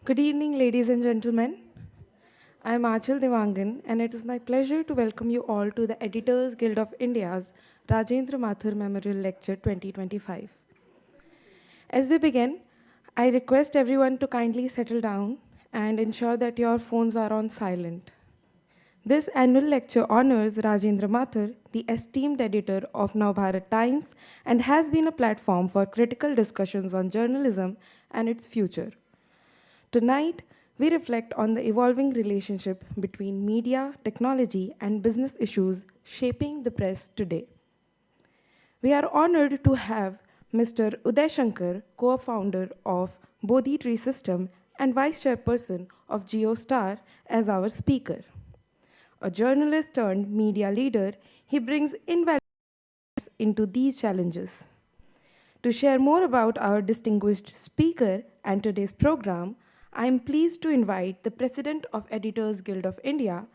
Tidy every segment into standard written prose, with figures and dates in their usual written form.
Good evening, ladies and gentlemen. I am Achal Devangan, and it is my pleasure to welcome you all to the Editors Guild of India's Rajendra Mathur Memorial Lecture 2025. As we begin, I request everyone to kindly settle down and ensure that your phones are on silent. This annual lecture honors Rajendra Mathur, the esteemed editor of Navbharat Times, and has been a platform for critical discussions on journalism and its future. Tonight, we reflect on the evolving relationship between media, technology, and business issues shaping the press today. We are honored to have Mr. Uday Shankar, co-founder of Bodhi Tree System and vice chairperson of JioStar, as our speaker. A journalist turned media leader, he brings invaluable insights into these challenges. To share more about our distinguished speaker and today's program, I am pleased to invite the President of Editors Guild of India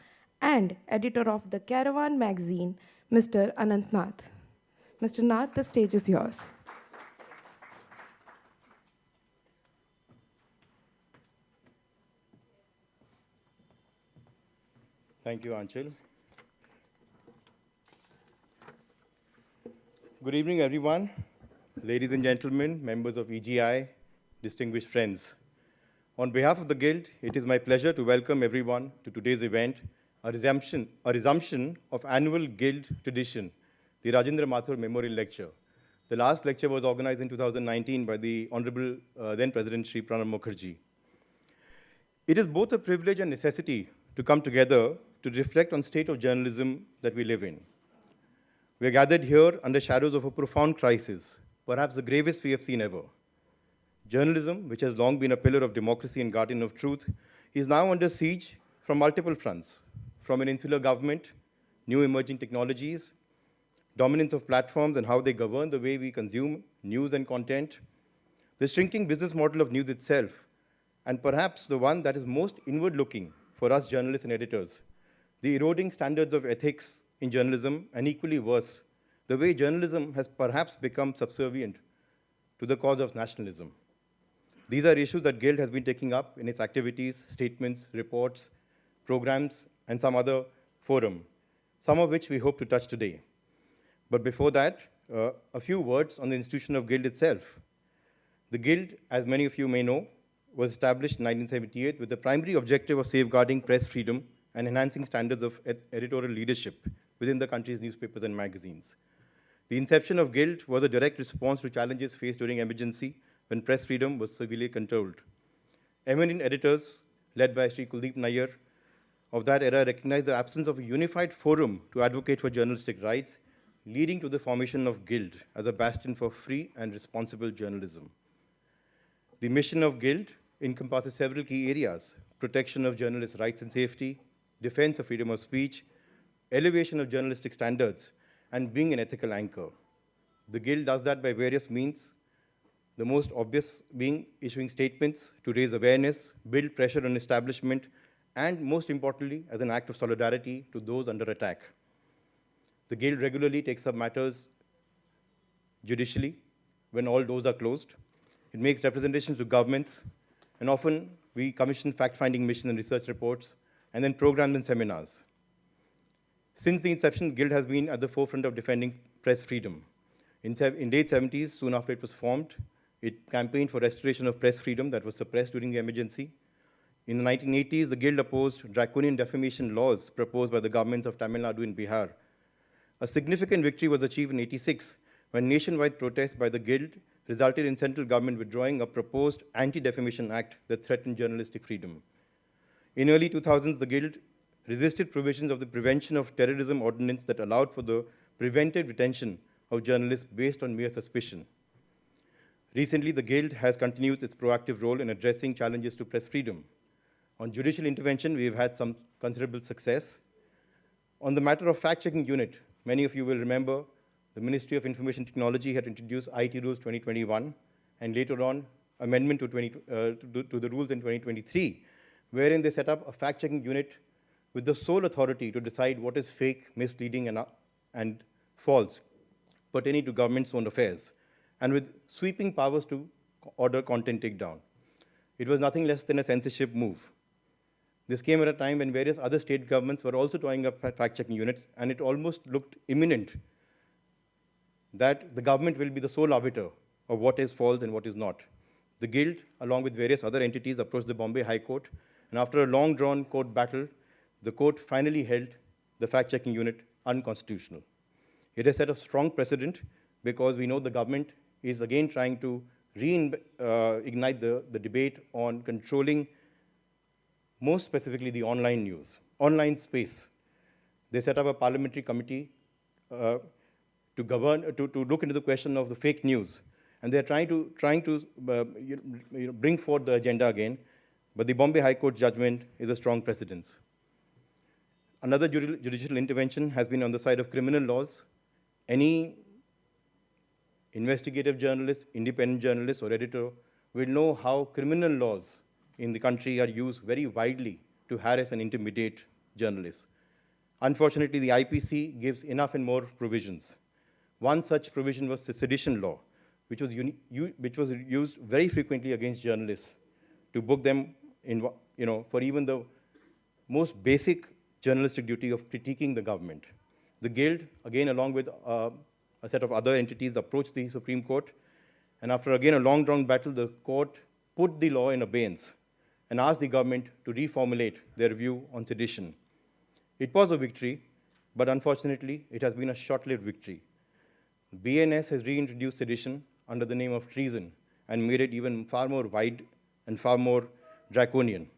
and editor of the Caravan magazine, Mr. Anant Nath. Mr. Nath, the stage is yours. Thank you, Anchal. Good evening, everyone. Ladies and gentlemen, members of EGI, distinguished friends. On behalf of the Guild, it is my pleasure to welcome everyone to today's event, a resumption of annual Guild tradition, the Rajendra Mathur Memorial Lecture. The last lecture was organized in 2019 by the Honorable then President Shri Pranab Mukherjee. It is both a privilege and necessity to come together to reflect on the state of journalism that we live in. We are gathered here under shadows of a profound crisis, perhaps the gravest we have seen ever. Journalism, which has long been a pillar of democracy and guardian of truth, is now under siege from multiple fronts, from an insular government, new emerging technologies, dominance of platforms and how they govern the way we consume news and content, the shrinking business model of news itself, and perhaps the one that is most inward-looking for us journalists and editors, the eroding standards of ethics in journalism, and equally worse, the way journalism has perhaps become subservient to the cause of nationalism. These are issues that Guild has been taking up in its activities, statements, reports, programs, and some other forum, some of which we hope to touch today. But before that, a few words on the institution of Guild itself. The Guild, as many of you may know, was established in 1978 with the primary objective of safeguarding press freedom and enhancing standards of editorial leadership within the country's newspapers and magazines. The inception of Guild was a direct response to challenges faced during emergency when press freedom was severely controlled. Eminent editors, led by Sri Kuldeep Nayyar, of that era recognized the absence of a unified forum to advocate for journalistic rights, leading to the formation of Guild as a bastion for free and responsible journalism. The mission of Guild encompasses several key areas: protection of journalists' rights and safety, defense of freedom of speech, elevation of journalistic standards, and being an ethical anchor. The Guild does that by various means, the most obvious being issuing statements to raise awareness, build pressure on establishment, and most importantly, as an act of solidarity to those under attack. The Guild regularly takes up matters judicially when all doors are closed. It makes representations to governments, and often we commission fact-finding mission and research reports, and then programs and seminars. Since the inception, the Guild has been at the forefront of defending press freedom. In late 70s, soon after it was formed, it campaigned for restoration of press freedom that was suppressed during the emergency. In the 1980s, the Guild opposed draconian defamation laws proposed by the governments of Tamil Nadu and Bihar. A significant victory was achieved in 86 when nationwide protests by the Guild resulted in central government withdrawing a proposed Anti-Defamation Act that threatened journalistic freedom. In early 2000s, the Guild resisted provisions of the Prevention of Terrorism Ordinance that allowed for the preventive detention of journalists based on mere suspicion. Recently, the Guild has continued its proactive role in addressing challenges to press freedom. On judicial intervention, we have had some considerable success. On the matter of fact-checking unit, many of you will remember the Ministry of Information Technology had introduced IT Rules 2021, and later on, amendment to the rules in 2023, wherein they set up a fact-checking unit with the sole authority to decide what is fake, misleading, and false pertaining to government's own affairs, and with sweeping powers to order content takedown. It was nothing less than a censorship move. This came at a time when various other state governments were also toying up fact-checking units, and it almost looked imminent that the government will be the sole arbiter of what is false and what is not. The Guild, along with various other entities, approached the Bombay High Court, and after a long-drawn court battle, the court finally held the fact-checking unit unconstitutional. It has set a strong precedent because we know the government is again trying to reignite the debate on controlling, most specifically, the online news, online space. They set up a parliamentary committee to look into the question of the fake news. And they're trying to bring forth the agenda again, but the Bombay High Court judgment is a strong precedence. Another judicial intervention has been on the side of criminal laws. Any investigative journalist, independent journalist, or editor will know how criminal laws in the country are used very widely to harass and intimidate journalists. Unfortunately, the IPC gives enough and more provisions. One such provision was the sedition law, which was used very frequently against journalists to book them in, for even the most basic journalistic duty of critiquing the government. The Guild, again, along with a set of other entities, approached the Supreme Court, and after, again, a long-drawn battle, the court put the law in abeyance and asked the government to reformulate their view on sedition. It was a victory, but unfortunately, it has been a short-lived victory. BNS has reintroduced sedition under the name of treason and made it even far more wide and far more draconian.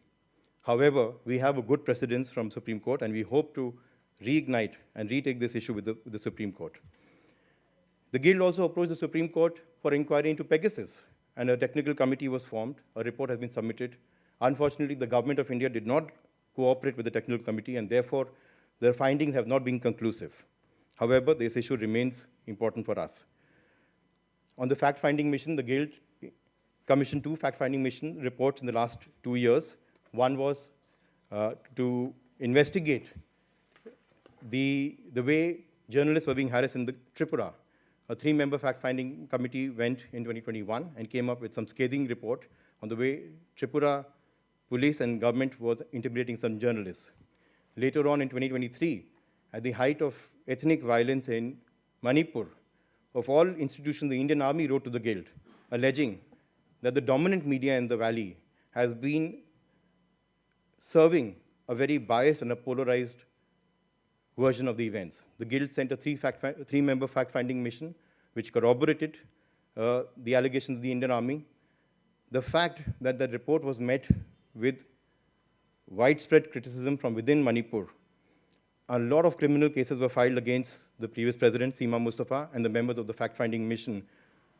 However, we have a good precedence from Supreme Court, and we hope to reignite and retake this issue with the Supreme Court. The Guild also approached the Supreme Court for inquiry into Pegasus, and a technical committee was formed. A report has been submitted. Unfortunately, the government of India did not cooperate with the technical committee, and therefore, their findings have not been conclusive. However, this issue remains important for us. On the fact-finding mission, the Guild commissioned 2 fact-finding mission reports in the last 2 years. One was to investigate the way journalists were being harassed in the Tripura. A 3-member fact-finding committee went in 2021 and came up with some scathing report on the way Tripura police and government was intimidating some journalists. Later on in 2023, at the height of ethnic violence in Manipur, of all institutions, the Indian Army wrote to the Guild, alleging that the dominant media in the valley has been serving a very biased and a polarized version of the events. The Guild sent a 3-member fact-finding mission, which corroborated the allegations of the Indian Army. The fact that the report was met with widespread criticism from within Manipur. A lot of criminal cases were filed against the previous president, Seema Mustafa, and the members of the fact-finding mission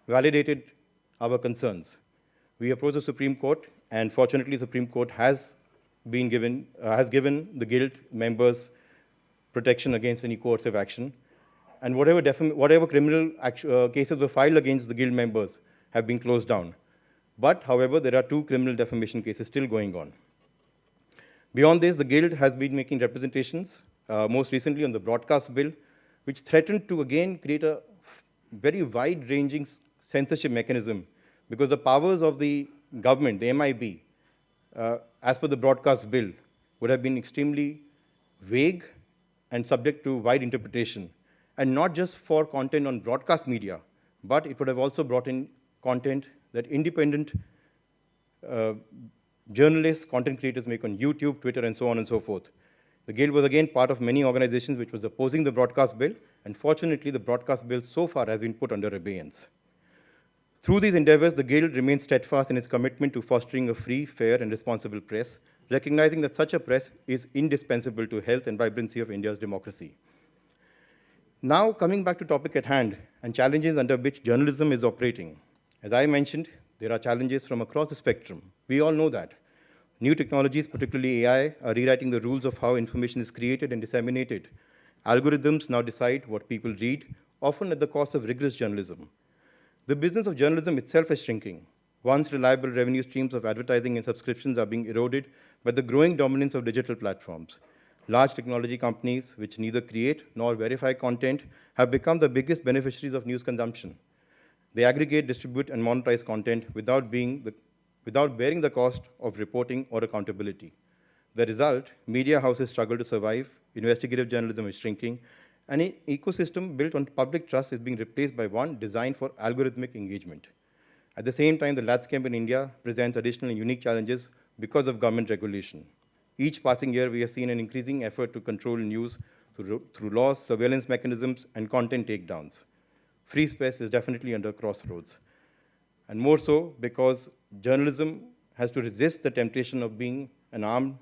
validated our concerns. We approached the Supreme Court, and fortunately, the Supreme Court has given the Guild members protection against any coercive action. And whatever criminal cases were filed against the Guild members have been closed down. But, however, there are 2 criminal defamation cases still going on. Beyond this, the Guild has been making representations, most recently on the broadcast bill, which threatened to again create a very wide-ranging censorship mechanism, because the powers of the government, the MIB, as per the broadcast bill, would have been extremely vague and subject to wide interpretation. And not just for content on broadcast media, but it would have also brought in content that independent journalists, content creators make on YouTube, Twitter, and so on and so forth. The Guild was again part of many organizations which was opposing the broadcast bill, and fortunately, the broadcast bill so far has been put under abeyance. Through these endeavors, the Guild remains steadfast in its commitment to fostering a free, fair, and responsible press, recognizing that such a press is indispensable to health and vibrancy of India's democracy. Now, coming back to topic at hand and challenges under which journalism is operating. As I mentioned, there are challenges from across the spectrum. We all know that. New technologies, particularly AI, are rewriting the rules of how information is created and disseminated. Algorithms now decide what people read, often at the cost of rigorous journalism. The business of journalism itself is shrinking. Once reliable revenue streams of advertising and subscriptions are being eroded by the growing dominance of digital platforms. Large technology companies, which neither create nor verify content, have become the biggest beneficiaries of news consumption. They aggregate, distribute, and monetize content without being without bearing the cost of reporting or accountability. The result, media houses struggle to survive, investigative journalism is shrinking, and an ecosystem built on public trust is being replaced by one designed for algorithmic engagement. At the same time, the landscape in India presents additional and unique challenges because of government regulation. Each passing year, we have seen an increasing effort to control news through laws, surveillance mechanisms, and content takedowns. Free space is definitely under crossroads. And more so because journalism has to resist the temptation of being an arm,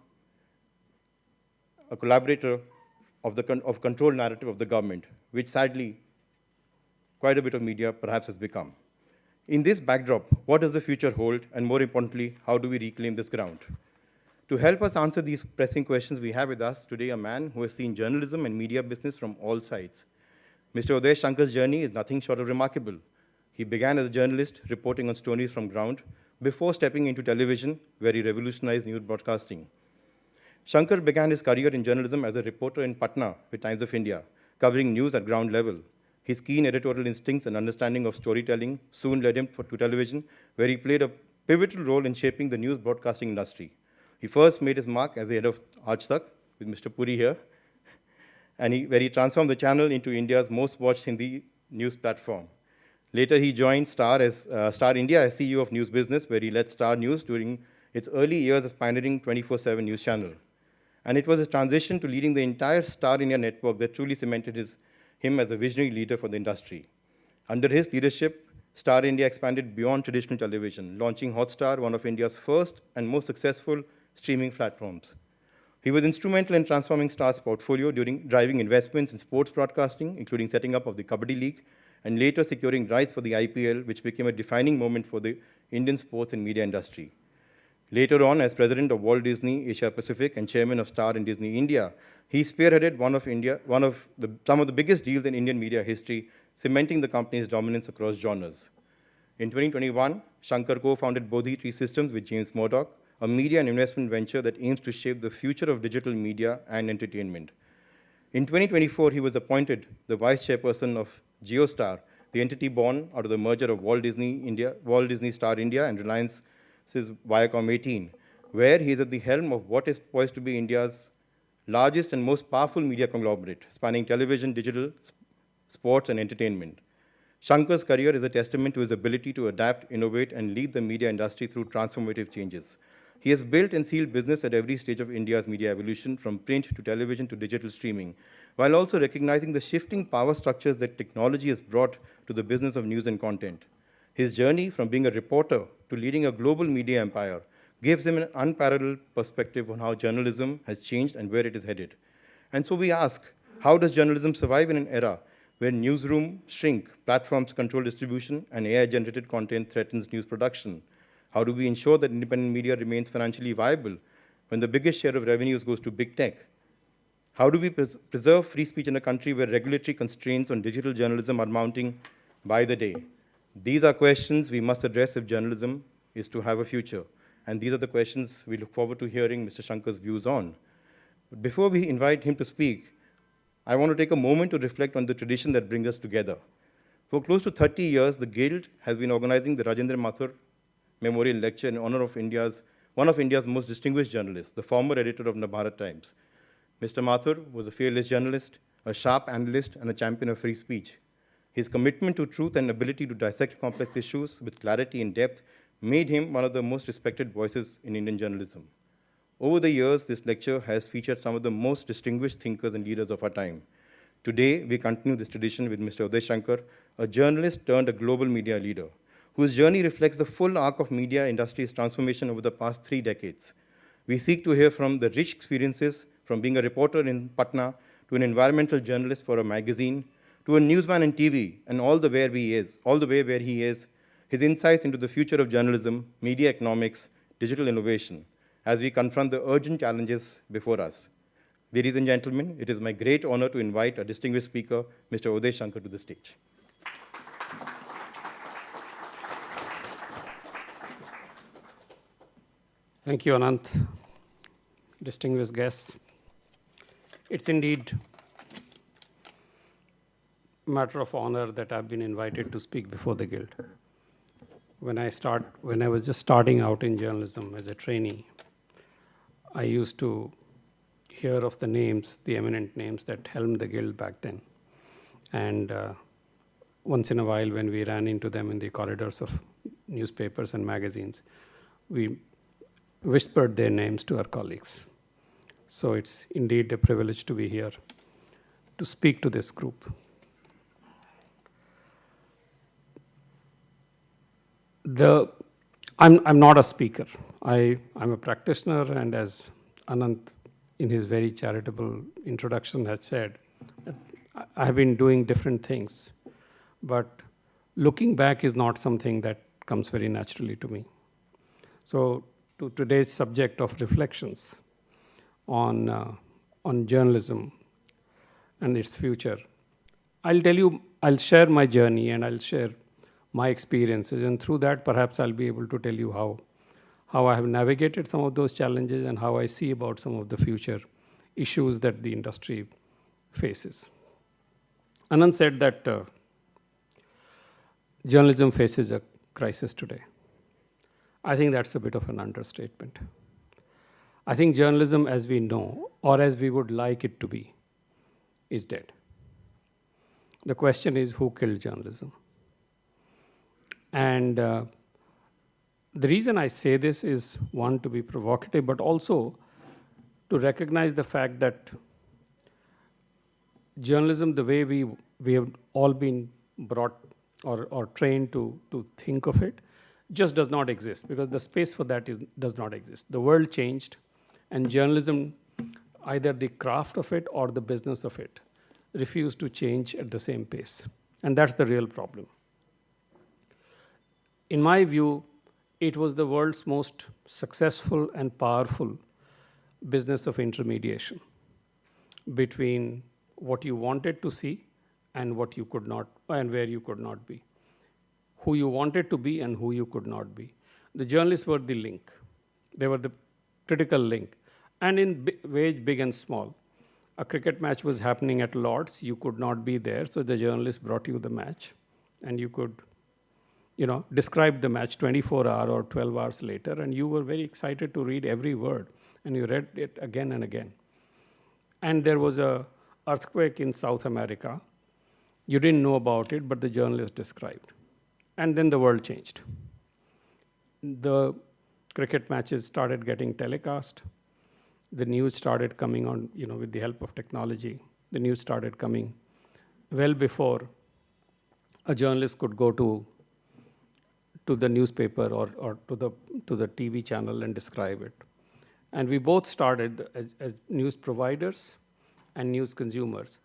a collaborator of control narrative of the government, which sadly, quite a bit of media perhaps has become. In this backdrop, what does the future hold? And more importantly, how do we reclaim this ground? To help us answer these pressing questions, we have with us today a man who has seen journalism and media business from all sides. Mr. Uday Shankar's journey is nothing short of remarkable. He began as a journalist, reporting on stories from ground, before stepping into television, where he revolutionized news broadcasting. Shankar began his career in journalism as a reporter in Patna with Times of India, covering news at ground level. His keen editorial instincts and understanding of storytelling soon led him to television, where he played a pivotal role in shaping the news broadcasting industry. He first made his mark as the head of Aaj Tak, with Mr. Puri here, and where he transformed the channel into India's most watched Hindi news platform. Later, he joined Star India as CEO of News Business, where he led Star News during its early years as pioneering 24/7 news channel. And it was his transition to leading the entire Star India network that truly cemented him as a visionary leader for the industry. Under his leadership, Star India expanded beyond traditional television, launching Hotstar, one of India's first and most successful streaming platforms. He was instrumental in transforming Star's portfolio during driving investments in sports broadcasting, including setting up of the Kabaddi League, and later securing rights for the IPL, which became a defining moment for the Indian sports and media industry. Later on, as president of Walt Disney Asia Pacific and chairman of Star and Disney India, he spearheaded some of the biggest deals in Indian media history, cementing the company's dominance across genres. In 2021, Shankar co-founded Bodhi Tree Systems with James Murdoch, a media and investment venture that aims to shape the future of digital media and entertainment. In 2024, he was appointed the vice chairperson of JioStar, the entity born out of the merger of Walt Disney Star India and Reliance's Viacom 18, where he is at the helm of what is poised to be India's largest and most powerful media conglomerate, spanning television, digital, sports, and entertainment. Shankar's career is a testament to his ability to adapt, innovate, and lead the media industry through transformative changes. He has built and sealed business at every stage of India's media evolution, from print to television to digital streaming, while also recognizing the shifting power structures that technology has brought to the business of news and content. His journey from being a reporter to leading a global media empire gives him an unparalleled perspective on how journalism has changed and where it is headed. And so we ask, how does journalism survive in an era where newsrooms shrink, platforms control distribution, and AI-generated content threatens news production? How do we ensure that independent media remains financially viable when the biggest share of revenues goes to big tech? How do we preserve free speech in a country where regulatory constraints on digital journalism are mounting by the day? These are questions we must address if journalism is to have a future. And these are the questions we look forward to hearing Mr. Shankar's views on. But before we invite him to speak, I want to take a moment to reflect on the tradition that brings us together. For close to 30 years, the Guild has been organizing the Rajendra Mathur Memorial Lecture in honor of one of India's most distinguished journalists, the former editor of Bharat Times. Mr. Mathur was a fearless journalist, a sharp analyst, and a champion of free speech. His commitment to truth and ability to dissect complex issues with clarity and depth made him one of the most respected voices in Indian journalism. Over the years, this lecture has featured some of the most distinguished thinkers and leaders of our time. Today, we continue this tradition with Mr. Uday Shankar, a journalist turned a global media leader, whose journey reflects the full arc of media industry's transformation over the past 3 decades. We seek to hear from the rich experiences from being a reporter in Patna to an environmental journalist for a magazine, to a newsman in TV, and all the way where he is, his insights into the future of journalism, media economics, digital innovation, as we confront the urgent challenges before us. Ladies and gentlemen, it is my great honor to invite a distinguished speaker, Mr. Uday Shankar, to the stage. Thank you, Anant. Distinguished guests. It's indeed a matter of honor that I've been invited to speak before the Guild. when I was just starting out in journalism as a trainee, I used to hear of the names, the eminent names that helmed the guild back then. And once in a while, when we ran into them in the corridors of newspapers and magazines, we whispered their names to our colleagues. So it's indeed a privilege to be here to speak to this group. I'm not a speaker. I'm a practitioner, and as Anant, in his very charitable introduction, had said, I have been doing different things, but looking back is not something that comes very naturally to me. So, to today's subject of reflections on journalism and its future, I'll share my journey and I'll share my experiences, and through that, perhaps I'll be able to tell you how I have navigated some of those challenges and how I see about some of the future issues that the industry faces. Anand said that journalism faces a crisis today. I think that's a bit of an understatement. I think journalism as we know, or as we would like it to be, is dead. The question is, who killed journalism? And the reason I say this is, one, to be provocative, but also to recognize the fact that journalism, the way we have all been brought or trained to think of it, just does not exist, because the space for that does not exist. The world changed, and journalism, either the craft of it or the business of it, refused to change at the same pace. And that's the real problem. In my view, it was the world's most successful and powerful business of intermediation between what you wanted to see and what you could not, and where you could not be. Who you wanted to be and who you could not be. The journalists were the link. They were the critical link. And in ways big and small. A cricket match was happening at Lord's. You could not be there, so the journalist brought you the match. And you could, describe the match 24 hours or 12 hours later, and you were very excited to read every word. And you read it again and again. And there was an earthquake in South America. You didn't know about it, but the journalist described. And then the world changed. The cricket matches started getting telecast. The news started coming on, with the help of technology. The news started coming well before a journalist could go to the newspaper or to the TV channel and describe it. And we both started as news providers and news consumers.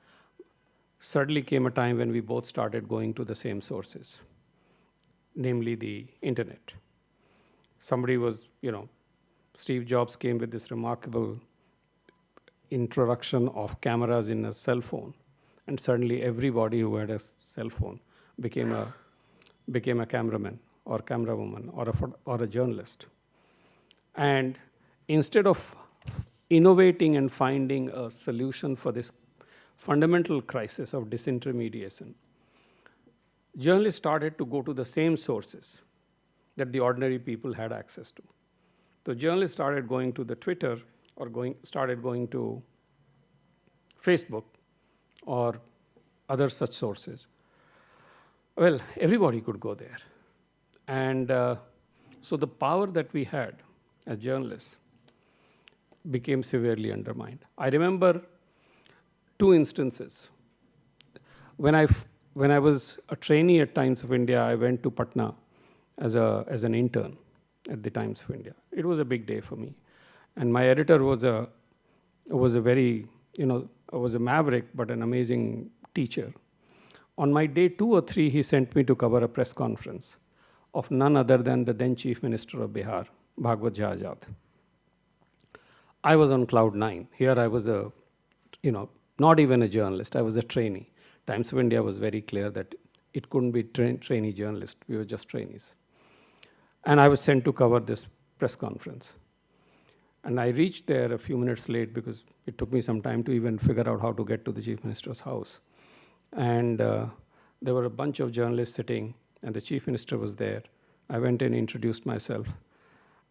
Suddenly came a time when we both started going to the same sources, namely the internet. Somebody was, Steve Jobs came with this remarkable introduction of cameras in a cell phone, and suddenly everybody who had a cell phone became a cameraman or camerawoman or a journalist. And instead of innovating and finding a solution for this fundamental crisis of disintermediation, journalists started to go to the same sources that the ordinary people had access to. So journalists started going to the Twitter or started going to Facebook or other such sources. Well, everybody could go there. And so the power that we had as journalists became severely undermined. I remember two instances. When I was a trainee at Times of India, I went to Patna as an intern at the Times of India. It was a big day for me. And my editor was a very, was a maverick, but an amazing teacher. On my day 2 or 3, he sent me to cover a press conference of none other than the then Chief Minister of Bihar, Bhagwat Jha Azad. I was on cloud 9. Here I was not even a journalist, I was a trainee. Times of India was very clear that it couldn't be trainee journalist, we were just trainees. And I was sent to cover this press conference. And I reached there a few minutes late because it took me some time to even figure out how to get to the Chief Minister's house. And there were a bunch of journalists sitting, and the Chief Minister was there. I went and introduced myself,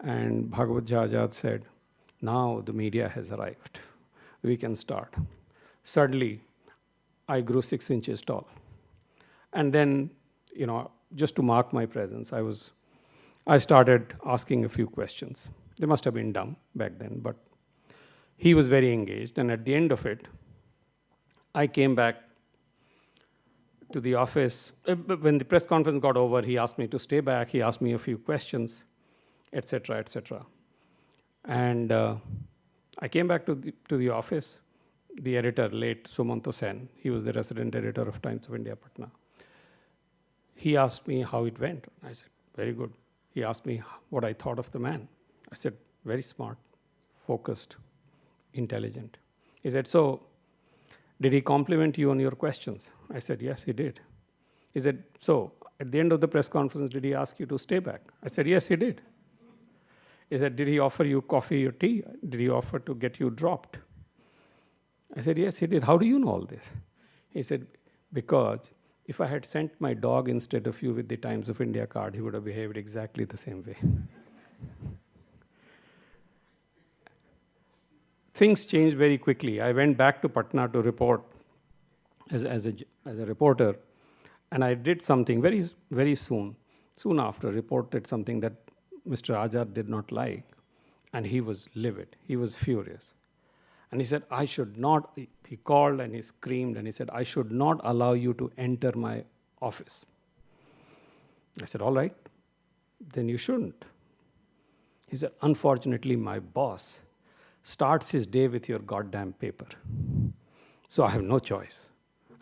and Bhagavat Jha said, now the media has arrived. We can start. Suddenly, I grew 6 inches tall. And then, just to mark my presence, I started asking a few questions. They must have been dumb back then, but he was very engaged. And at the end of it, I came back to the office. When the press conference got over, he asked me to stay back. He asked me a few questions, et cetera, et cetera. And I came back to the office. The editor, late Sumanto Sen, he was the resident editor of Times of India, Patna. He asked me how it went. I said, very good. He asked me what I thought of the man. I said, very smart, focused, intelligent. He said, so did he compliment you on your questions? I said, yes, he did. He said, so at the end of the press conference, did he ask you to stay back? I said, yes, he did. He said, did he offer you coffee or tea? Did he offer to get you dropped? I said, yes, he did. How do you know all this? He said, because if I had sent my dog instead of you with the Times of India card, he would have behaved exactly the same way. Things changed very quickly. I went back to Patna to report as a reporter, and I did something very, very soon after, reported something that Mr. Azad did not like, and he was livid. He was furious. And he said, I should not, he called and he screamed and he said, I should not allow you to enter my office. I said, all right, then you shouldn't. He said, unfortunately, my boss starts his day with your goddamn paper. So I have no choice.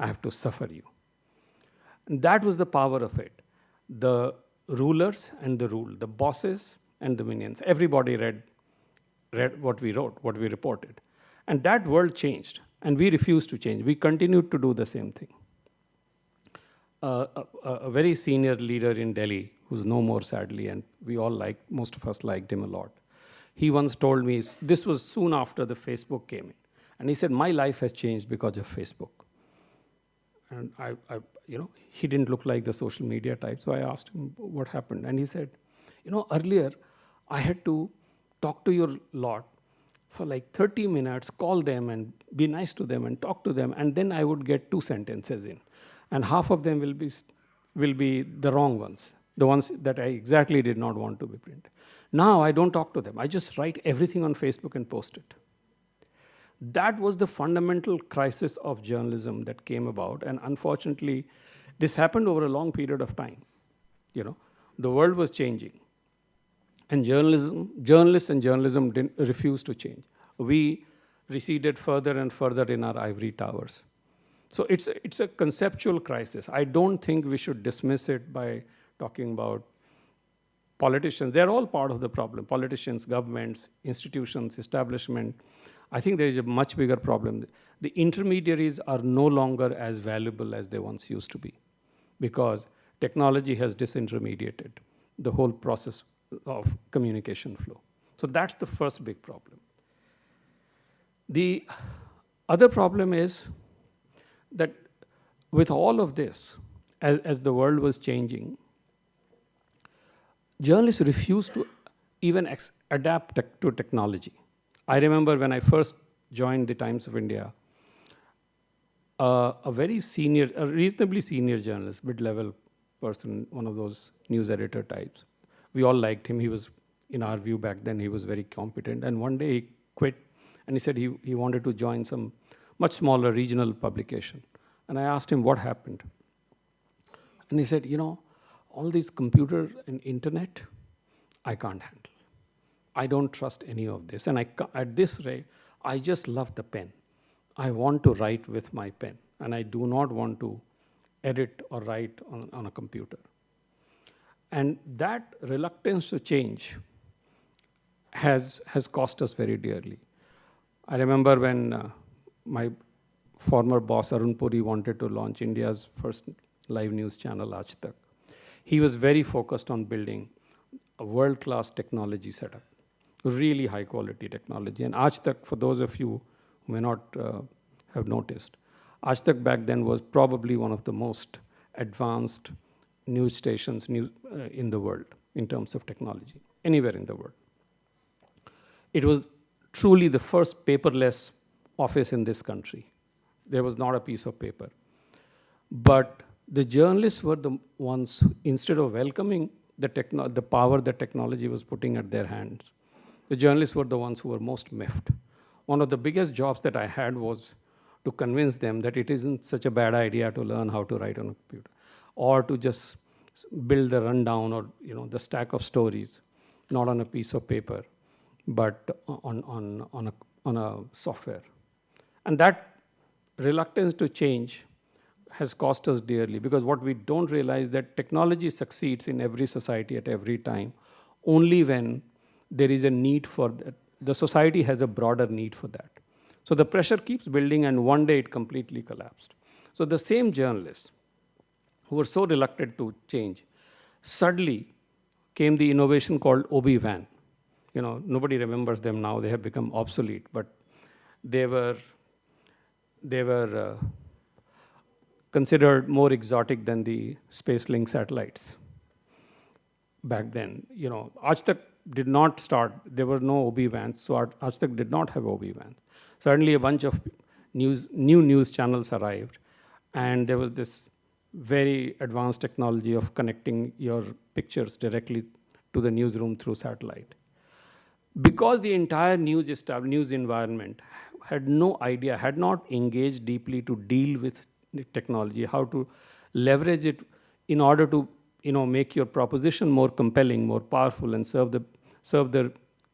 I have to suffer you. And that was the power of it. The rulers and the ruled, the bosses and the minions, everybody read what we wrote, what we reported. And that world changed, and we refused to change. We continued to do the same thing. A very senior leader in Delhi, who's no more sadly, and most of us liked him a lot. He once told me, this was soon after the Facebook came in, and he said, my life has changed because of Facebook. And he didn't look like the social media type, so I asked him what happened. And he said, earlier I had to talk to your lot for like 30 minutes, call them and be nice to them and talk to them, and then I would get 2 sentences in. And half of them will be the wrong ones, the ones that I exactly did not want to be printed. Now I don't talk to them. I just write everything on Facebook and post it. That was the fundamental crisis of journalism that came about, and unfortunately, this happened over a long period of time. The world was changing. And journalists and journalism refused to change. We receded further and further in our ivory towers. So it's a conceptual crisis. I don't think we should dismiss it by talking about politicians. They're all part of the problem. Politicians, governments, institutions, establishment. I think there is a much bigger problem. The intermediaries are no longer as valuable as they once used to be, because technology has disintermediated the whole process of communication flow. So that's the first big problem. The other problem is that with all of this, as the world was changing, journalists refused to even adapt to technology. I remember when I first joined the Times of India, a reasonably senior journalist, mid-level person, one of those news editor types, we all liked him. He was, in our view back then, he was very competent. And one day he quit, and he said he wanted to join some much smaller regional publication. And I asked him what happened. And he said, all these computer and internet, I can't handle. I don't trust any of this. And at this rate, I just love the pen. I want to write with my pen, and I do not want to edit or write on a computer. And that reluctance to change has cost us very dearly. I remember when my former boss, Arun Puri, wanted to launch India's first live news channel, Aaj Tak. He was very focused on building a world-class technology setup, really high-quality technology. And Aaj Tak, for those of you who may not have noticed, Aaj Tak back then was probably one of the most advanced news stations in the world. in terms of technology, anywhere in the world. It was truly the first paperless office in this country. There was not a piece of paper. But the journalists were the ones, who, instead of welcoming the power that technology was putting at their hands, the journalists were the ones who were most miffed. One of the biggest jobs that I had was to convince them that it isn't such a bad idea to learn how to write on a computer, or to just build the rundown or the stack of stories, not on a piece of paper, but on a software. And that reluctance to change has cost us dearly, because what we don't realize that technology succeeds in every society at every time only when there is a need for that. The society has a broader need for that. So the pressure keeps building, and one day it completely collapsed. So the same journalists who were so reluctant to change, suddenly came the innovation called OB-WAN. Nobody remembers them now, they have become obsolete, but they were considered more exotic than the Spacelink satellites back then. Aaj Tak did not start, there were no OB-WANs, so Aaj Tak did not have OB-WANs. Suddenly a bunch of new news channels arrived, and there was this very advanced technology of connecting your pictures directly to the newsroom through satellite. Because the entire news environment had no idea, had not engaged deeply to deal with the technology, how to leverage it in order to make your proposition more compelling, more powerful, and serve the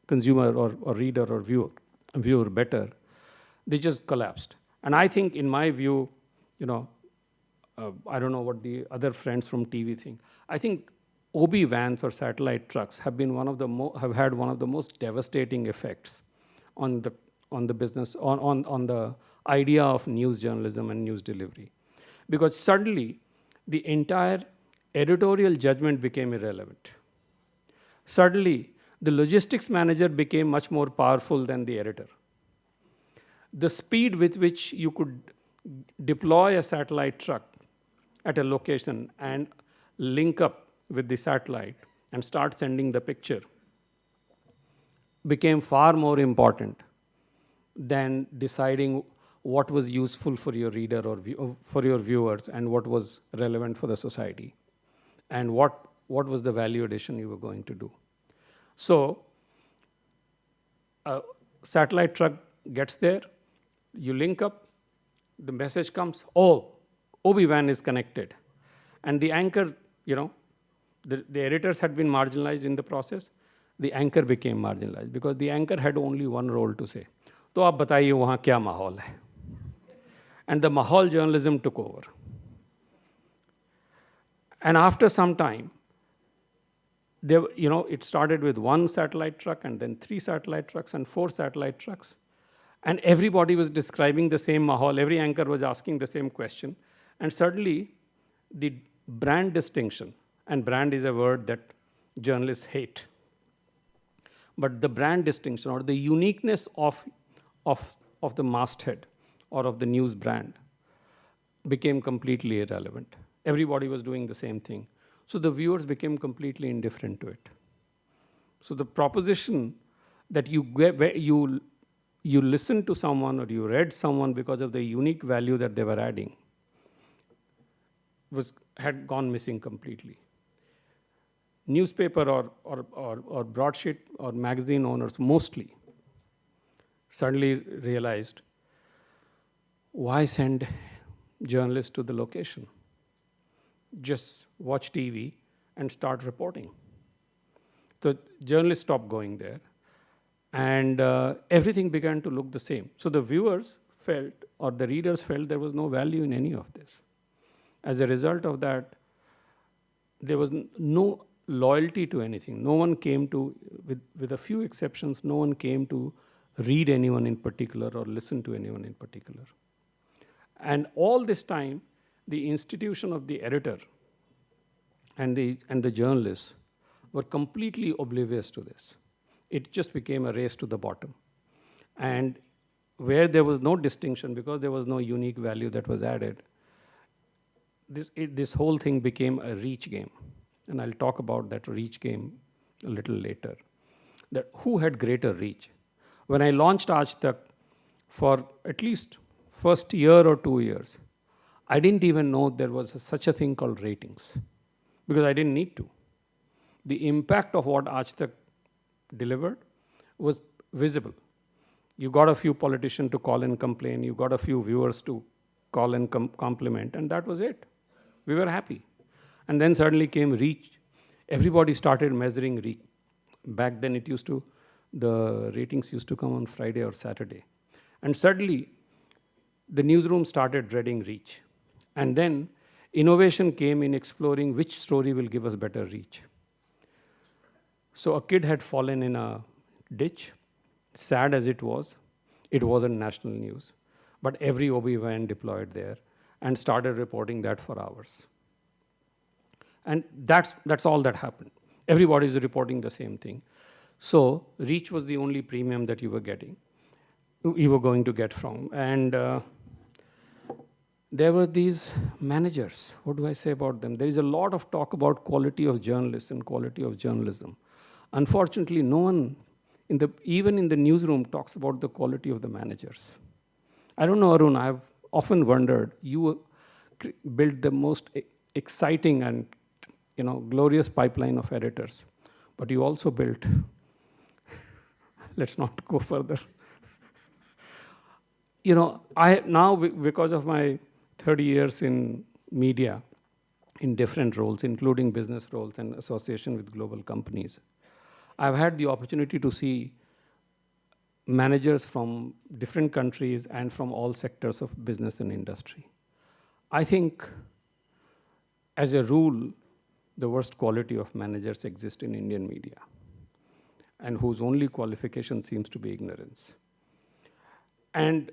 consumer or reader or viewer better, they just collapsed. And I think, in my view, I don't know what the other friends from TV think. I think OB-WANs or satellite trucks have been have had one of the most devastating effects on the business, on the idea of news journalism and news delivery, because suddenly the entire editorial judgment became irrelevant. Suddenly, the logistics manager became much more powerful than the editor. The speed with which you could deploy a satellite truck at a location and link up with the satellite and start sending the picture became far more important than deciding what was useful for your reader or for your viewers, and what was relevant for the society, and what was the value addition you were going to do. So a satellite truck gets there, you link up, the message comes, oh, OB-WAN is connected. And the anchor, the editors had been marginalized in the process. The anchor became marginalized, because the anchor had only one role to say. तो आप बताइए वहाँ क्या माहौल है? And the mahal journalism took over. And after some time, it started with one satellite truck, and then 3 satellite trucks, and 4 satellite trucks. And everybody was describing the same mahal. Every anchor was asking the same question. And suddenly, the brand distinction, and brand is a word that journalists hate, but the brand distinction or the uniqueness of the masthead or of the news brand became completely irrelevant. Everybody was doing the same thing. So the viewers became completely indifferent to it. So the proposition that you listened to someone or you read someone because of the unique value that they were adding had gone missing completely. Newspaper or broadsheet or magazine owners mostly suddenly realized, why send journalists to the location? Just watch TV and start reporting. The journalists stopped going there, and everything began to look the same. So the viewers felt, or the readers felt, there was no value in any of this. As a result of that, there was no loyalty to anything. No one came to, with a few exceptions, no one came to read anyone in particular or listen to anyone in particular. And all this time, the institution of the editor and the journalists were completely oblivious to this. It just became a race to the bottom. And where there was no distinction, because there was no unique value that was added, this whole thing became a reach game. And I'll talk about that reach game a little later. That who had greater reach? When I launched Aaj Tak, for at least first year or 2 years, I didn't even know there was such a thing called ratings because I didn't need to. The impact of what Aaj Tak delivered was visible. You got a few politicians to call and complain, you got a few viewers to call and compliment, and that was it. We were happy. And then suddenly came reach. Everybody started measuring reach. Back then the ratings used to come on Friday or Saturday. And suddenly, the newsroom started dreading reach. And then innovation came in exploring which story will give us better reach. So a kid had fallen in a ditch, sad as it wasn't national news. But every OB-WAN deployed there and started reporting that for hours. And that's all that happened. Everybody is reporting the same thing. So reach was the only premium that you were going to get from. And there were these managers. What do I say about them? There is a lot of talk about quality of journalists and quality of journalism. Unfortunately, no one, even in the newsroom, talks about the quality of the managers. I don't know, Arun, I've often wondered, you built the most exciting and glorious pipeline of editors, but you also built, let's not go further. I now, because of my 30 years in media, in different roles, including business roles and association with global companies, I've had the opportunity to see managers from different countries and from all sectors of business and industry. I think, as a rule, the worst quality of managers exist in Indian media, and whose only qualification seems to be ignorance. And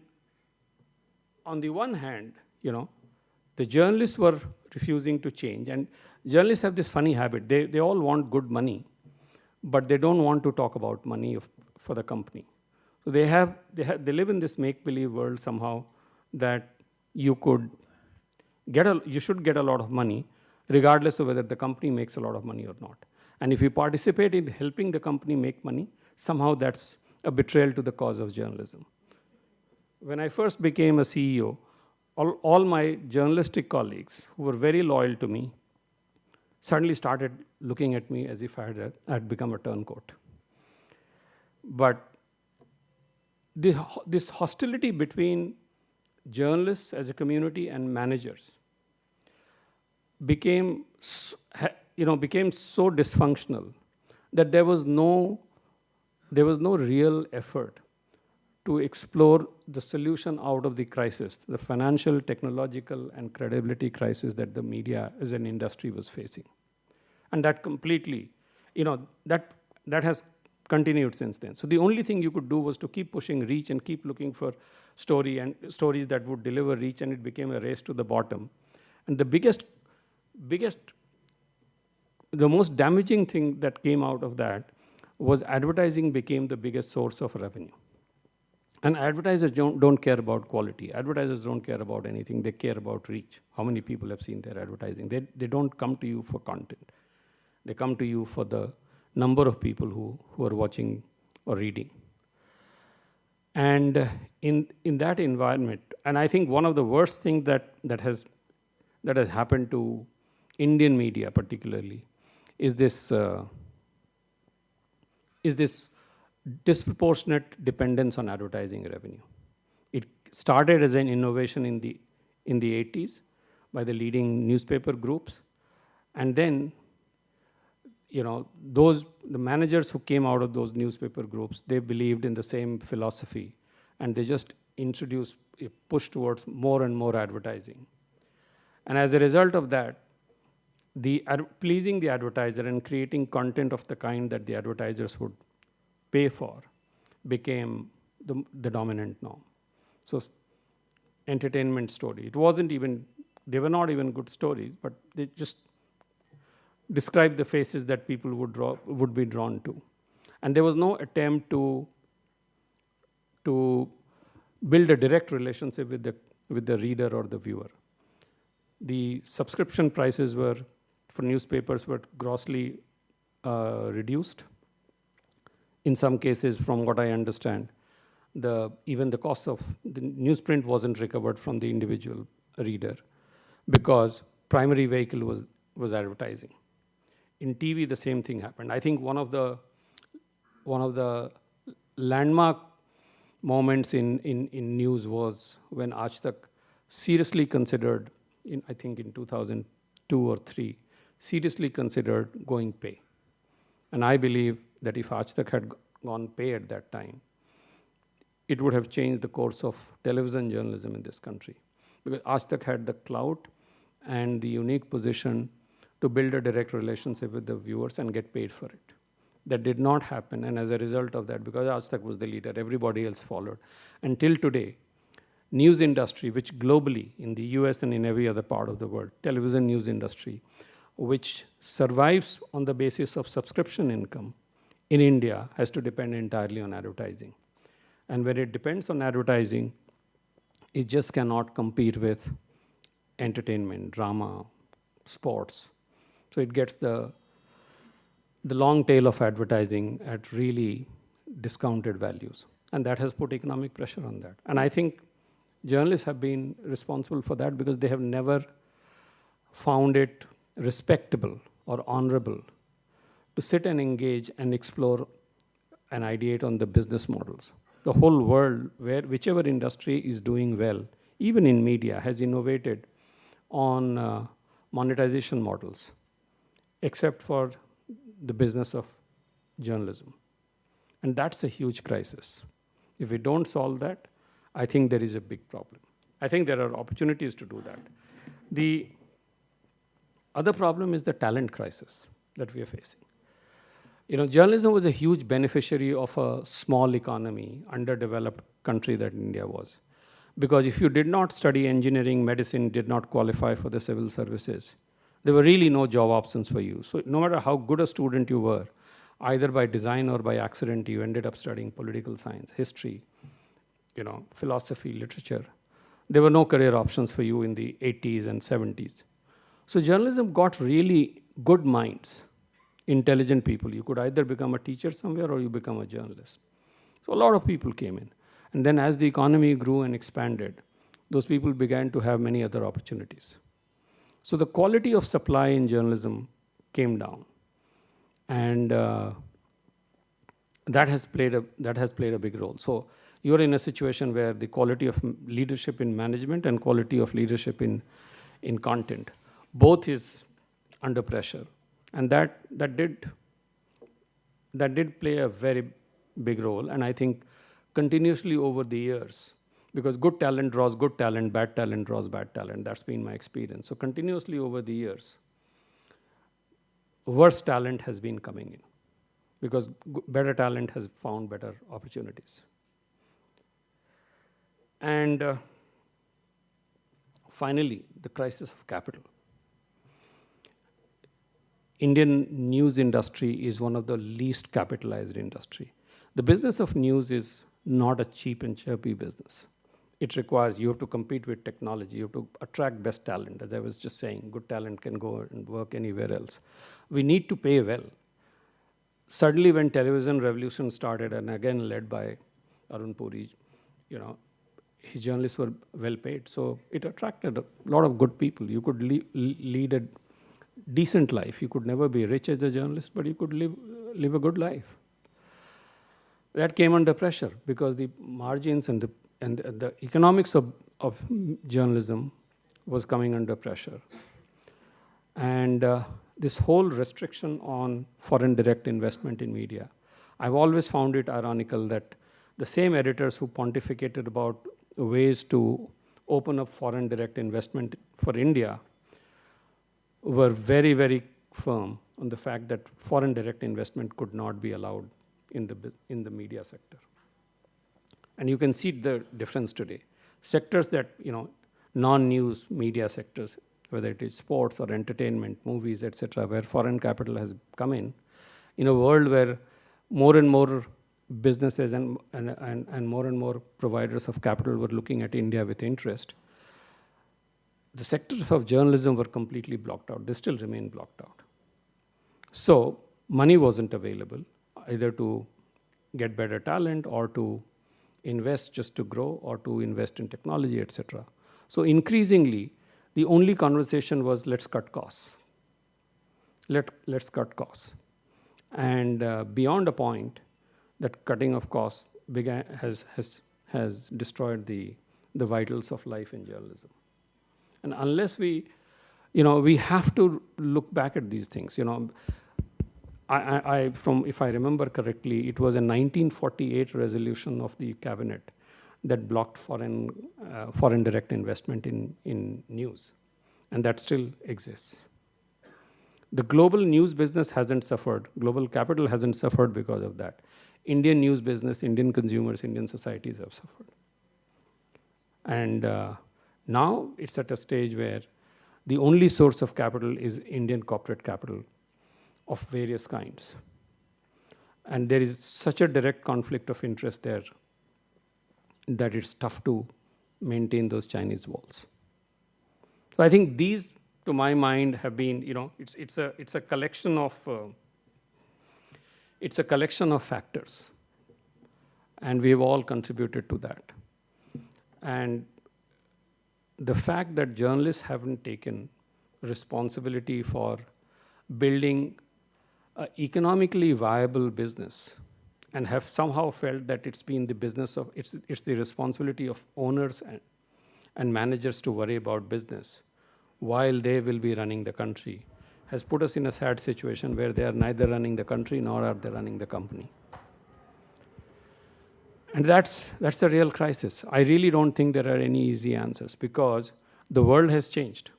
on the one hand, the journalists were refusing to change, and journalists have this funny habit. They all want good money, but they don't want to talk about money for the company. So they live in this make-believe world somehow that you should get a lot of money, regardless of whether the company makes a lot of money or not. And if you participate in helping the company make money, somehow that's a betrayal to the cause of journalism. When I first became a CEO, all my journalistic colleagues, who were very loyal to me, suddenly started looking at me as if I had become a turncoat. But this hostility between journalists as a community and managers became so dysfunctional that there was no real effort to explore the solution out of the crisis, the financial, technological, and credibility crisis that the media as an industry was facing. And that completely, that has continued since then. So the only thing you could do was to keep pushing reach and keep looking for stories that would deliver reach, and it became a race to the bottom. And the most damaging thing that came out of that was advertising became the biggest source of revenue. And advertisers don't care about quality. Advertisers don't care about anything. They care about reach. How many people have seen their advertising? They don't come to you for content. They come to you for the number of people who are watching or reading. And in that environment, and I think one of the worst things that has happened to Indian media particularly is this disproportionate dependence on advertising revenue. It started as an innovation in the 80s by the leading newspaper groups, and then the managers who came out of those newspaper groups, they believed in the same philosophy, and they just introduced a push towards more and more advertising. And as a result of that, pleasing the advertiser and creating content of the kind that the advertisers would pay for became the dominant norm. So entertainment story. They were not even good stories, but they just described the faces that people would be drawn to. And there was no attempt to build a direct relationship with the reader or the viewer. The subscription prices were for newspapers were grossly reduced. In some cases, from what I understand, even the cost of the newsprint wasn't recovered from the individual reader because primary vehicle was advertising. In TV, the same thing happened. I think one of the landmark moments in news was when Aaj Tak seriously considered, I think in 2002 or 3, seriously considered going pay. And I believe that if Aaj Tak had gone pay at that time, it would have changed the course of television journalism in this country. Because Aaj Tak had the clout and the unique position to build a direct relationship with the viewers and get paid for it. That did not happen, and as a result of that, because Aaj Tak was the leader, everybody else followed. Until today, news industry, which globally, in the US and in every other part of the world, television news industry, which survives on the basis of subscription income, in India has to depend entirely on advertising. And when it depends on advertising, it just cannot compete with entertainment, drama, sports. So it gets the long tail of advertising at really discounted values. And that has put economic pressure on that. And I think journalists have been responsible for that because they have never found it respectable or honorable to sit and engage and explore and ideate on the business models. The whole world, whichever industry is doing well, even in media, has innovated on monetization models, except for the business of journalism. And that's a huge crisis. If we don't solve that, I think there is a big problem. I think there are opportunities to do that. The other problem is the talent crisis that we are facing. Journalism was a huge beneficiary of a small economy, underdeveloped country that India was. Because if you did not study engineering, medicine, did not qualify for the civil services, there were really no job options for you. So no matter how good a student you were, either by design or by accident, you ended up studying political science, history, philosophy, literature. There were no career options for you in the 80s and 70s. So journalism got really good minds, intelligent people. You could either become a teacher somewhere or you become a journalist. So a lot of people came in. And then as the economy grew and expanded, those people began to have many other opportunities. So the quality of supply in journalism came down. And that has played a big role. So you're in a situation where the quality of leadership in management and quality of leadership in content, both is under pressure. And that did play a very big role. And I think continuously over the years, because good talent draws good talent, bad talent draws bad talent. That's been my experience. So continuously over the years, worse talent has been coming in because better talent has found better opportunities. And finally, the crisis of capital. Indian news industry is one of the least capitalized industry. The business of news is not a cheap and chirpy business. It requires, you have to compete with technology, you have to attract best talent. As I was just saying, good talent can go and work anywhere else. We need to pay well. Suddenly when television revolution started, and again led by Arun Puri, his journalists were well paid. So it attracted a lot of good people. You could lead a decent life. You could never be rich as a journalist, but you could live a good life. That came under pressure because the margins and the economics of journalism was coming under pressure. And this whole restriction on foreign direct investment in media, I've always found it ironical that the same editors who pontificated about ways to open up foreign direct investment for India were very, very firm on the fact that foreign direct investment could not be allowed in the media sector. And you can see the difference today. Sectors that, non-news media sectors, whether it is sports or entertainment, movies, etc., where foreign capital has come in a world where more and more businesses and more providers of capital were looking at India with interest, the sectors of journalism were completely blocked out. They still remain blocked out. So money wasn't available either to get better talent or to invest just to grow or to invest in technology, etc. So increasingly, the only conversation was let's cut costs. Let's cut costs. And beyond a point, that cutting of costs has destroyed the vitals of life in journalism. And unless we have to look back at these things. If I remember correctly, it was a 1948 resolution of the cabinet that blocked foreign direct investment in news, and that still exists. The global news business hasn't suffered. Global capital hasn't suffered because of that. Indian news business, Indian consumers, Indian societies have suffered. And now it's at a stage where the only source of capital is Indian corporate capital of various kinds. And there is such a direct conflict of interest there that it's tough to maintain those Chinese walls. So I think these, to my mind, have been, it's a collection of factors, and we've all contributed to that. And the fact that journalists haven't taken responsibility for building an economically viable business and have somehow felt that it's been the business of, it's the responsibility of owners and managers to worry about business while they will be running the country, has put us in a sad situation where they are neither running the country nor are they running the company. And that's the real crisis. I really don't think there are any easy answers because the world has changed.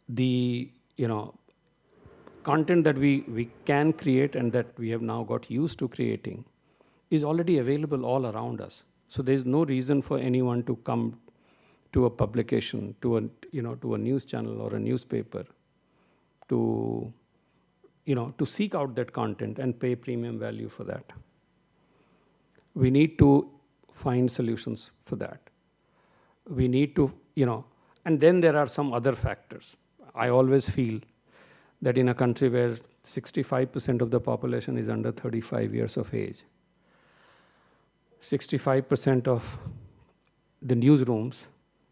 The content that we can create and that we have now got used to creating is already available all around us. So there's no reason for anyone to come to a publication, to a news channel or a newspaper, to seek out that content and pay premium value for that. We need to find solutions for that. We need to, and then there are some other factors. I always feel that in a country where 65% of the population is under 35 years of age, 65% of the newsrooms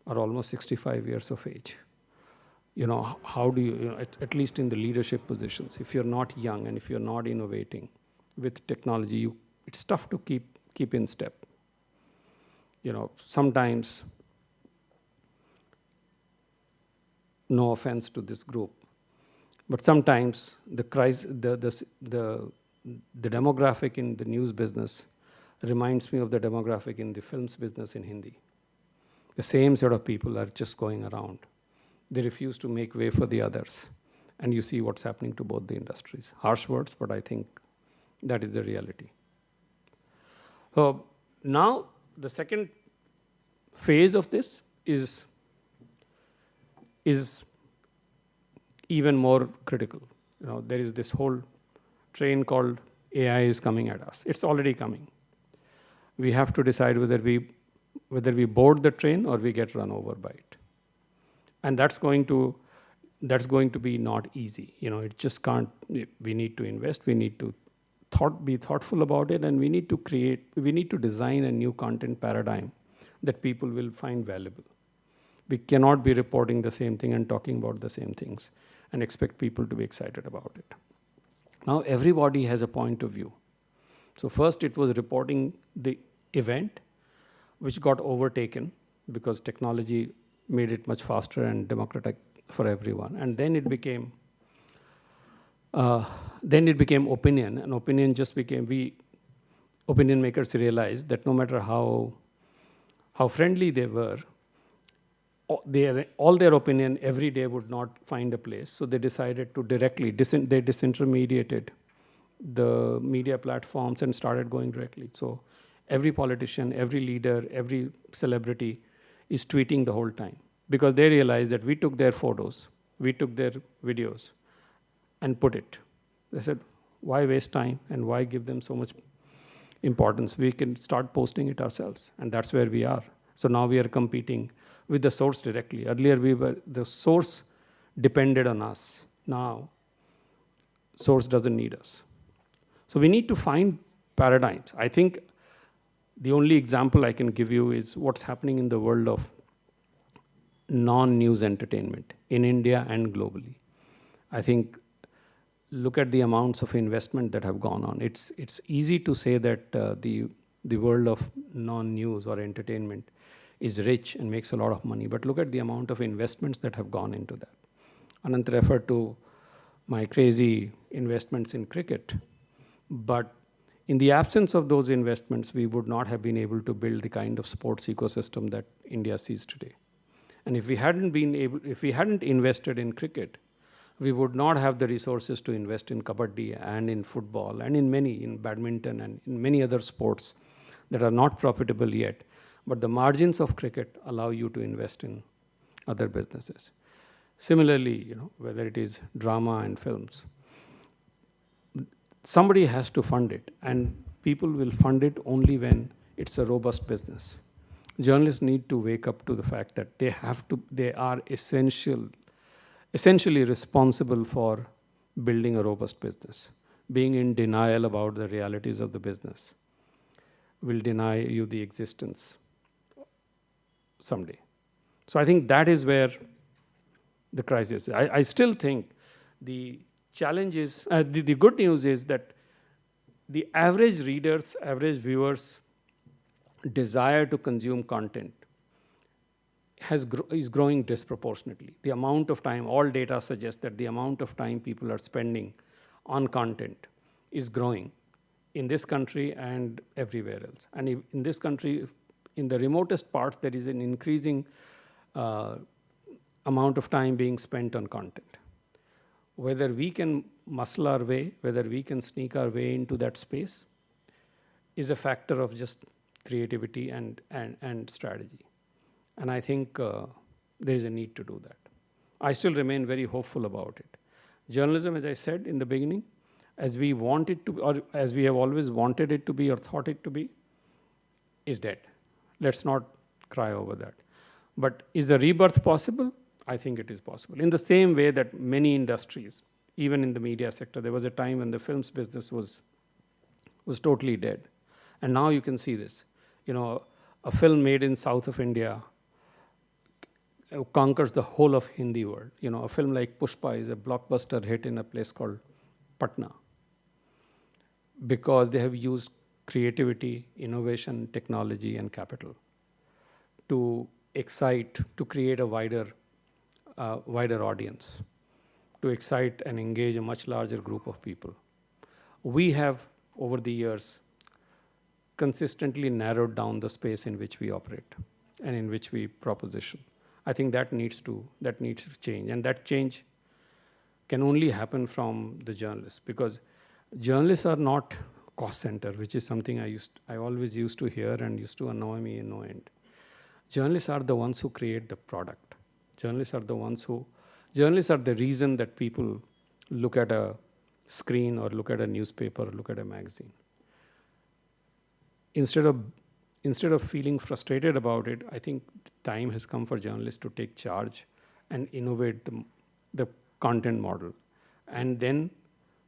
are almost 65 years of age. How do you, at least in the leadership positions, if you're not young and if you're not innovating with technology, it's tough to keep in step. Sometimes, no offense to this group, but sometimes the demographic in the news business reminds me of the demographic in the films business in Hindi. The same sort of people are just going around. They refuse to make way for the others. And you see what's happening to both the industries. Harsh words, but I think that is the reality. So now the second phase of this is even more critical. There is this whole train called AI is coming at us. It's already coming. We have to decide whether we board the train or we get run over by it. And that's going to be not easy. It just can't, we need to invest, we need to be thoughtful about it, and we need to design a new content paradigm that people will find valuable. We cannot be reporting the same thing and talking about the same things and expect people to be excited about it. Now everybody has a point of view. So first it was reporting the event, which got overtaken because technology made it much faster and democratic for everyone. And then it became opinion, and opinion just became, opinion makers realized that no matter how friendly they were, all their opinion every day would not find a place. So they decided to directly, they disintermediated the media platforms and started going directly. So every politician, every leader, every celebrity is tweeting the whole time because they realized that we took their photos, we took their videos and put it. They said, why waste time and why give them so much importance? We can start posting it ourselves, and that's where we are. So now we are competing with the source directly. Earlier, the source depended on us. Now, source doesn't need us. So we need to find paradigms. I think the only example I can give you is what's happening in the world of non-news entertainment in India and globally. I think look at the amounts of investment that have gone on. It's easy to say that the world of non-news or entertainment is rich and makes a lot of money, but look at the amount of investments that have gone into that. Anant referred to my crazy investments in cricket, but in the absence of those investments, we would not have been able to build the kind of sports ecosystem that India sees today. And if we hadn't invested in cricket, we would not have the resources to invest in kabaddi and in football and in badminton and in many other sports that are not profitable yet. But the margins of cricket allow you to invest in other businesses. Similarly, whether it is drama and films, somebody has to fund it, and people will fund it only when it's a robust business. Journalists need to wake up to the fact that they are essentially responsible for building a robust business. Being in denial about the realities of the business will deny you the existence someday. So I think that is where the crisis is. I still think the challenge is, the good news is that the average readers, average viewers' desire to consume content is growing disproportionately. The amount of time, all data suggests that the amount of time people are spending on content is growing in this country and everywhere else. And in this country, in the remotest parts, there is an increasing amount of time being spent on content. Whether we can muscle our way, whether we can sneak our way into that space is a factor of just creativity and strategy. And I think there is a need to do that. I still remain very hopeful about it. Journalism, as I said in the beginning, as we want it to be, or as we have always wanted it to be or thought it to be, is dead. Let's not cry over that. But is a rebirth possible? I think it is possible. In the same way that many industries, even in the media sector, there was a time when the films business was totally dead. And now you can see this. A film made in south of India conquers the whole of Hindi world. A film like Pushpa is a blockbuster hit in a place called Patna because they have used creativity, innovation, technology, and capital to excite, to create a wider audience, to excite and engage a much larger group of people. We have, over the years, consistently narrowed down the space in which we operate and in which we proposition. I think that needs to change, and that change can only happen from the journalists, because journalists are not cost center, which is something I always used to hear and used to annoy me in no end. Journalists are the ones who create the product. Journalists are the reason that people look at a screen or look at a newspaper or look at a magazine. Instead of feeling frustrated about it, I think time has come for journalists to take charge and innovate the content model, and then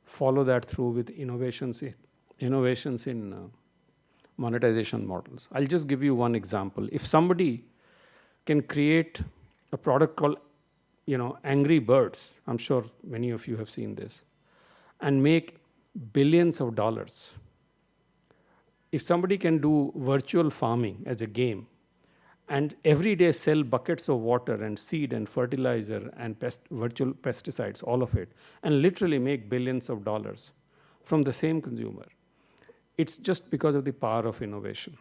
follow that through with innovations in monetization models. I'll just give you one example. If somebody can create a product called Angry Birds, I'm sure many of you have seen this, and make billions of dollars. If somebody can do virtual farming as a game and every day sell buckets of water and seed and fertilizer and virtual pesticides, all of it, and literally make billions of dollars from the same consumer, it's just because of the power of innovation.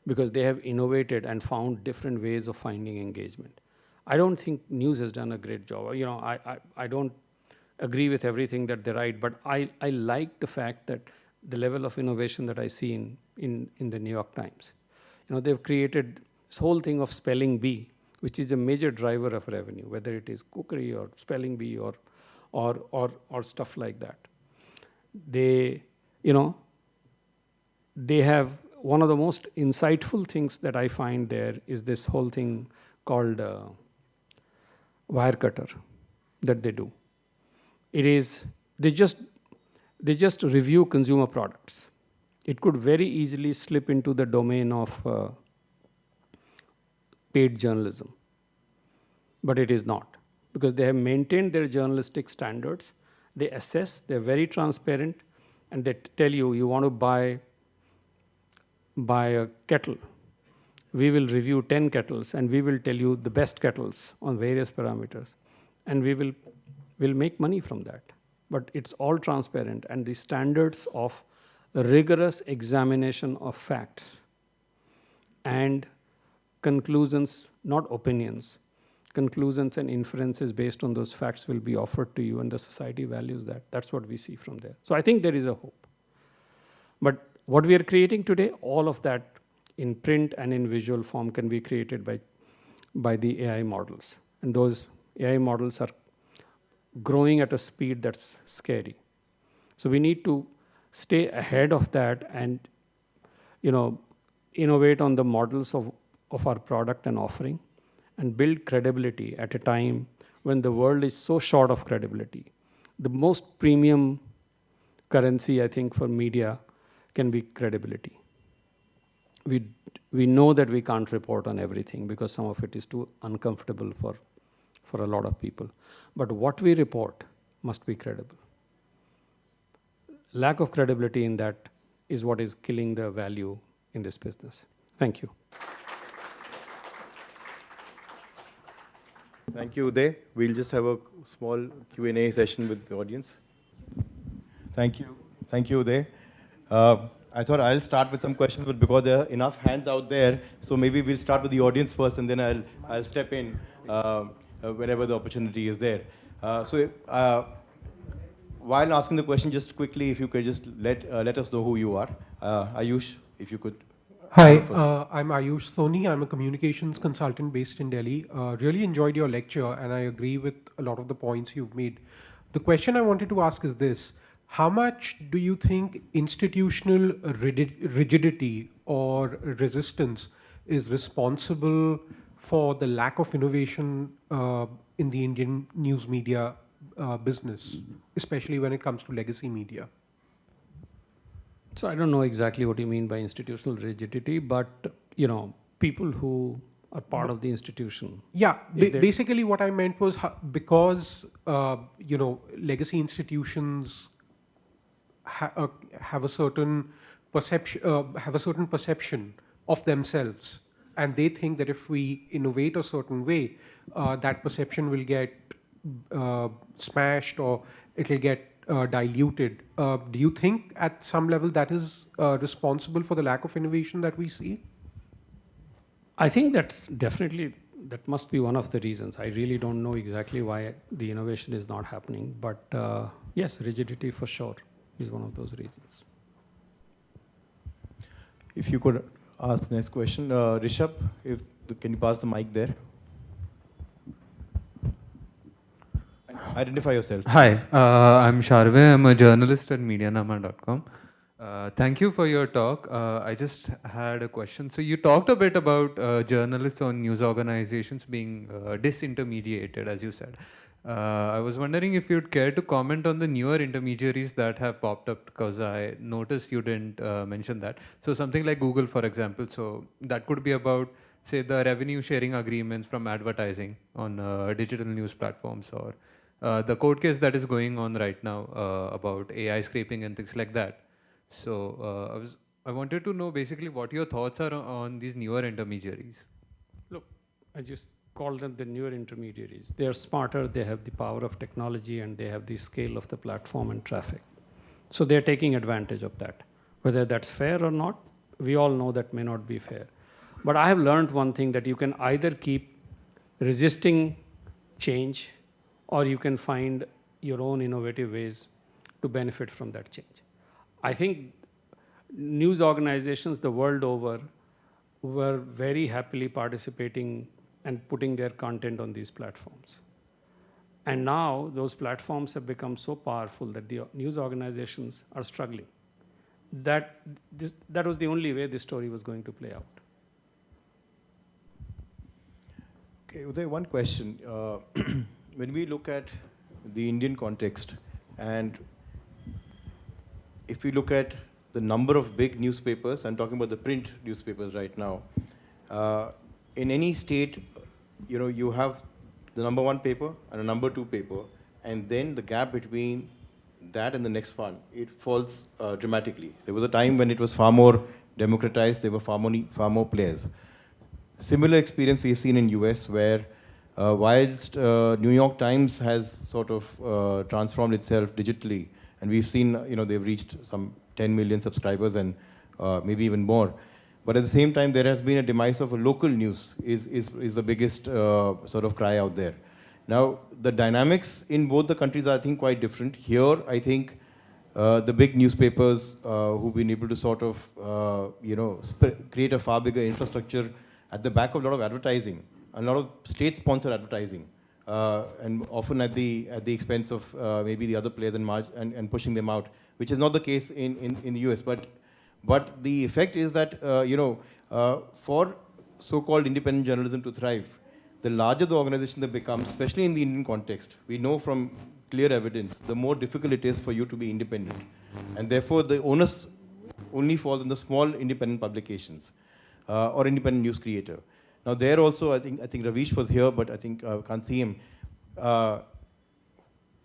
Because they have innovated and found different ways of finding engagement. I don't think news has done a great job. I don't agree with everything that they write, but I like the fact that the level of innovation that I see in the New York Times. They've created this whole thing of spelling bee, which is a major driver of revenue, whether it is cookery or spelling bee or stuff like that. They have one of the most insightful things that I find there is this whole thing called wire cutter that they do. It is, they just review consumer products. It could very easily slip into the domain of paid journalism, but it is not, because they have maintained their journalistic standards. They assess, they're very transparent, and they tell you, you want to buy a kettle. We will review 10 kettles, and we will tell you the best kettles on various parameters, and we'll make money from that. But it's all transparent, and the standards of rigorous examination of facts and conclusions, not opinions, conclusions and inferences based on those facts will be offered to you, and the society values that. That's what we see from there. So I think there is a hope. But what we are creating today, all of that in print and in visual form can be created by the AI models. And those AI models are growing at a speed that's scary. So we need to stay ahead of that and, innovate on the models of our product and offering, and build credibility at a time when the world is so short of credibility. The most premium currency, I think, for media can be credibility. We know that we can't report on everything because some of it is too uncomfortable for a lot of people. But what we report must be credible. Lack of credibility in that is what is killing the value in this business. Thank you. Thank you, Uday. We'll just have a small Q&A session with the audience. Thank you. Thank you, Uday. I thought I'll start with some questions, but because there are enough hands out there, so maybe we'll start with the audience first, and then I'll step in whenever the opportunity is there. While asking the question, just quickly, if you could just let us know who you are. Ayush, if you could. Hi, I'm Ayush Soni. I'm a communications consultant based in Delhi. Really enjoyed your lecture, and I agree with a lot of the points you've made. The question I wanted to ask is this: how much do you think institutional rigidity or resistance is responsible for the lack of innovation in the Indian news media business, especially when it comes to legacy media? So I don't know exactly what you mean by institutional rigidity, but people who are part of the institution. Yeah, basically what I meant was because legacy institutions have a certain perception of themselves, and they think that if we innovate a certain way, that perception will get smashed or it will get diluted. Do you think at some level that is responsible for the lack of innovation that we see? I think that must be one of the reasons. I really don't know exactly why the innovation is not happening, but yes, rigidity for sure is one of those reasons. If you could ask the next question, Rishabh, can you pass the mic there? Identify yourself. Hi, I'm Sharve. I'm a journalist at Medianama.com. Thank you for your talk. I just had a question. So you talked a bit about journalists on news organizations being disintermediated, as you said. I was wondering if you'd care to comment on the newer intermediaries that have popped up, because I noticed you didn't mention that. So something like Google, for example. So that could be about, say, the revenue sharing agreements from advertising on digital news platforms, or the court case that is going on right now about AI scraping and things like that. So I wanted to know basically what your thoughts are on these newer intermediaries. Look, I just call them the newer intermediaries. They are smarter, they have the power of technology, and they have the scale of the platform and traffic. So they're taking advantage of that. Whether that's fair or not, we all know that may not be fair. But I have learned one thing, that you can either keep resisting change, or you can find your own innovative ways to benefit from that change. I think news organizations the world over were very happily participating and putting their content on these platforms. And now those platforms have become so powerful that the news organizations are struggling. that was the only way this story was going to play out. Okay, Uday, one question. When we look at the Indian context, and if we look at the number of big newspapers, I'm talking about the print newspapers right now, in any state, you have the number one paper and a number two paper, and then the gap between that and the next one, it falls dramatically. There was a time when it was far more democratized, there were far more players. Similar experience we've seen in US, where whilst New York Times has sort of transformed itself digitally, and we've seen, they've reached some 10 million subscribers and maybe even more. But at the same time, there has been a demise of a local news is the biggest sort of cry out there. Now, the dynamics in both the countries are, I think, quite different. Here, I think the big newspapers who've been able to sort of, create a far bigger infrastructure at the back of a lot of advertising, a lot of state-sponsored advertising, and often at the expense of maybe the other players and pushing them out, which is not the case in the US. But the effect is that, for so-called independent journalism to thrive, the larger the organization that becomes, especially in the Indian context, we know from clear evidence, the more difficult it is for you to be independent. And therefore, the onus only falls on the small independent publications or independent news creator. Now, there also, I think Ravish was here, but I think I can't see him.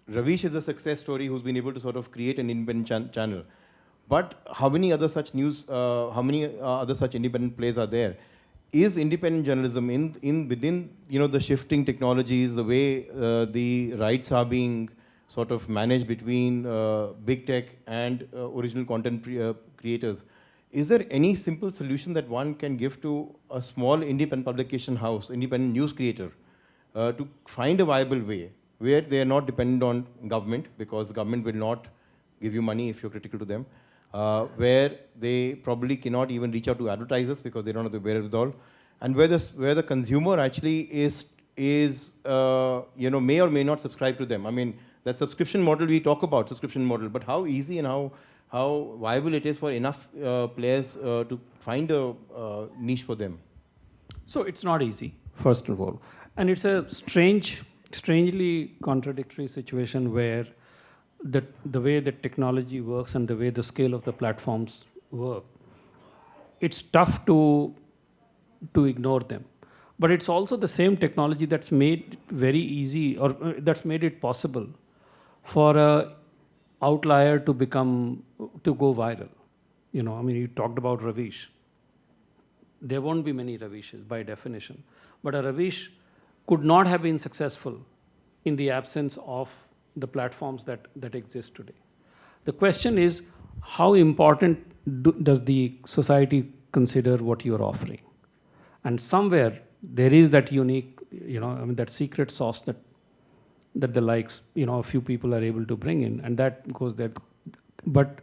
Ravish is a success story who's been able to sort of create an independent channel. But how many other such other such independent players are there? Is independent journalism within the shifting technologies, the way the rights are being sort of managed between big tech and original content creators? Is there any simple solution that one can give to a small independent publication house, independent news creator, to find a viable way where they are not dependent on government, because the government will not give you money if you're critical to them, where they probably cannot even reach out to advertisers because they don't have the wherewithal, and where the consumer actually may or may not subscribe to them. I mean, that subscription model we talk about, subscription model, but how easy and how viable it is for enough players to find a niche for them? So it's not easy, first of all. And it's a strangely contradictory situation where the way that technology works and the way the scale of the platforms work, it's tough to ignore them. But it's also the same technology that's made very easy, or that's made it possible for a outlier to go viral. You talked about Ravish. There won't be many Ravishes by definition. But a Ravish could not have been successful in the absence of the platforms that exist today. The question is, how important does the society consider what you're offering? And somewhere there is that unique, that secret sauce that the likes, a few people are able to bring in, and that goes there. But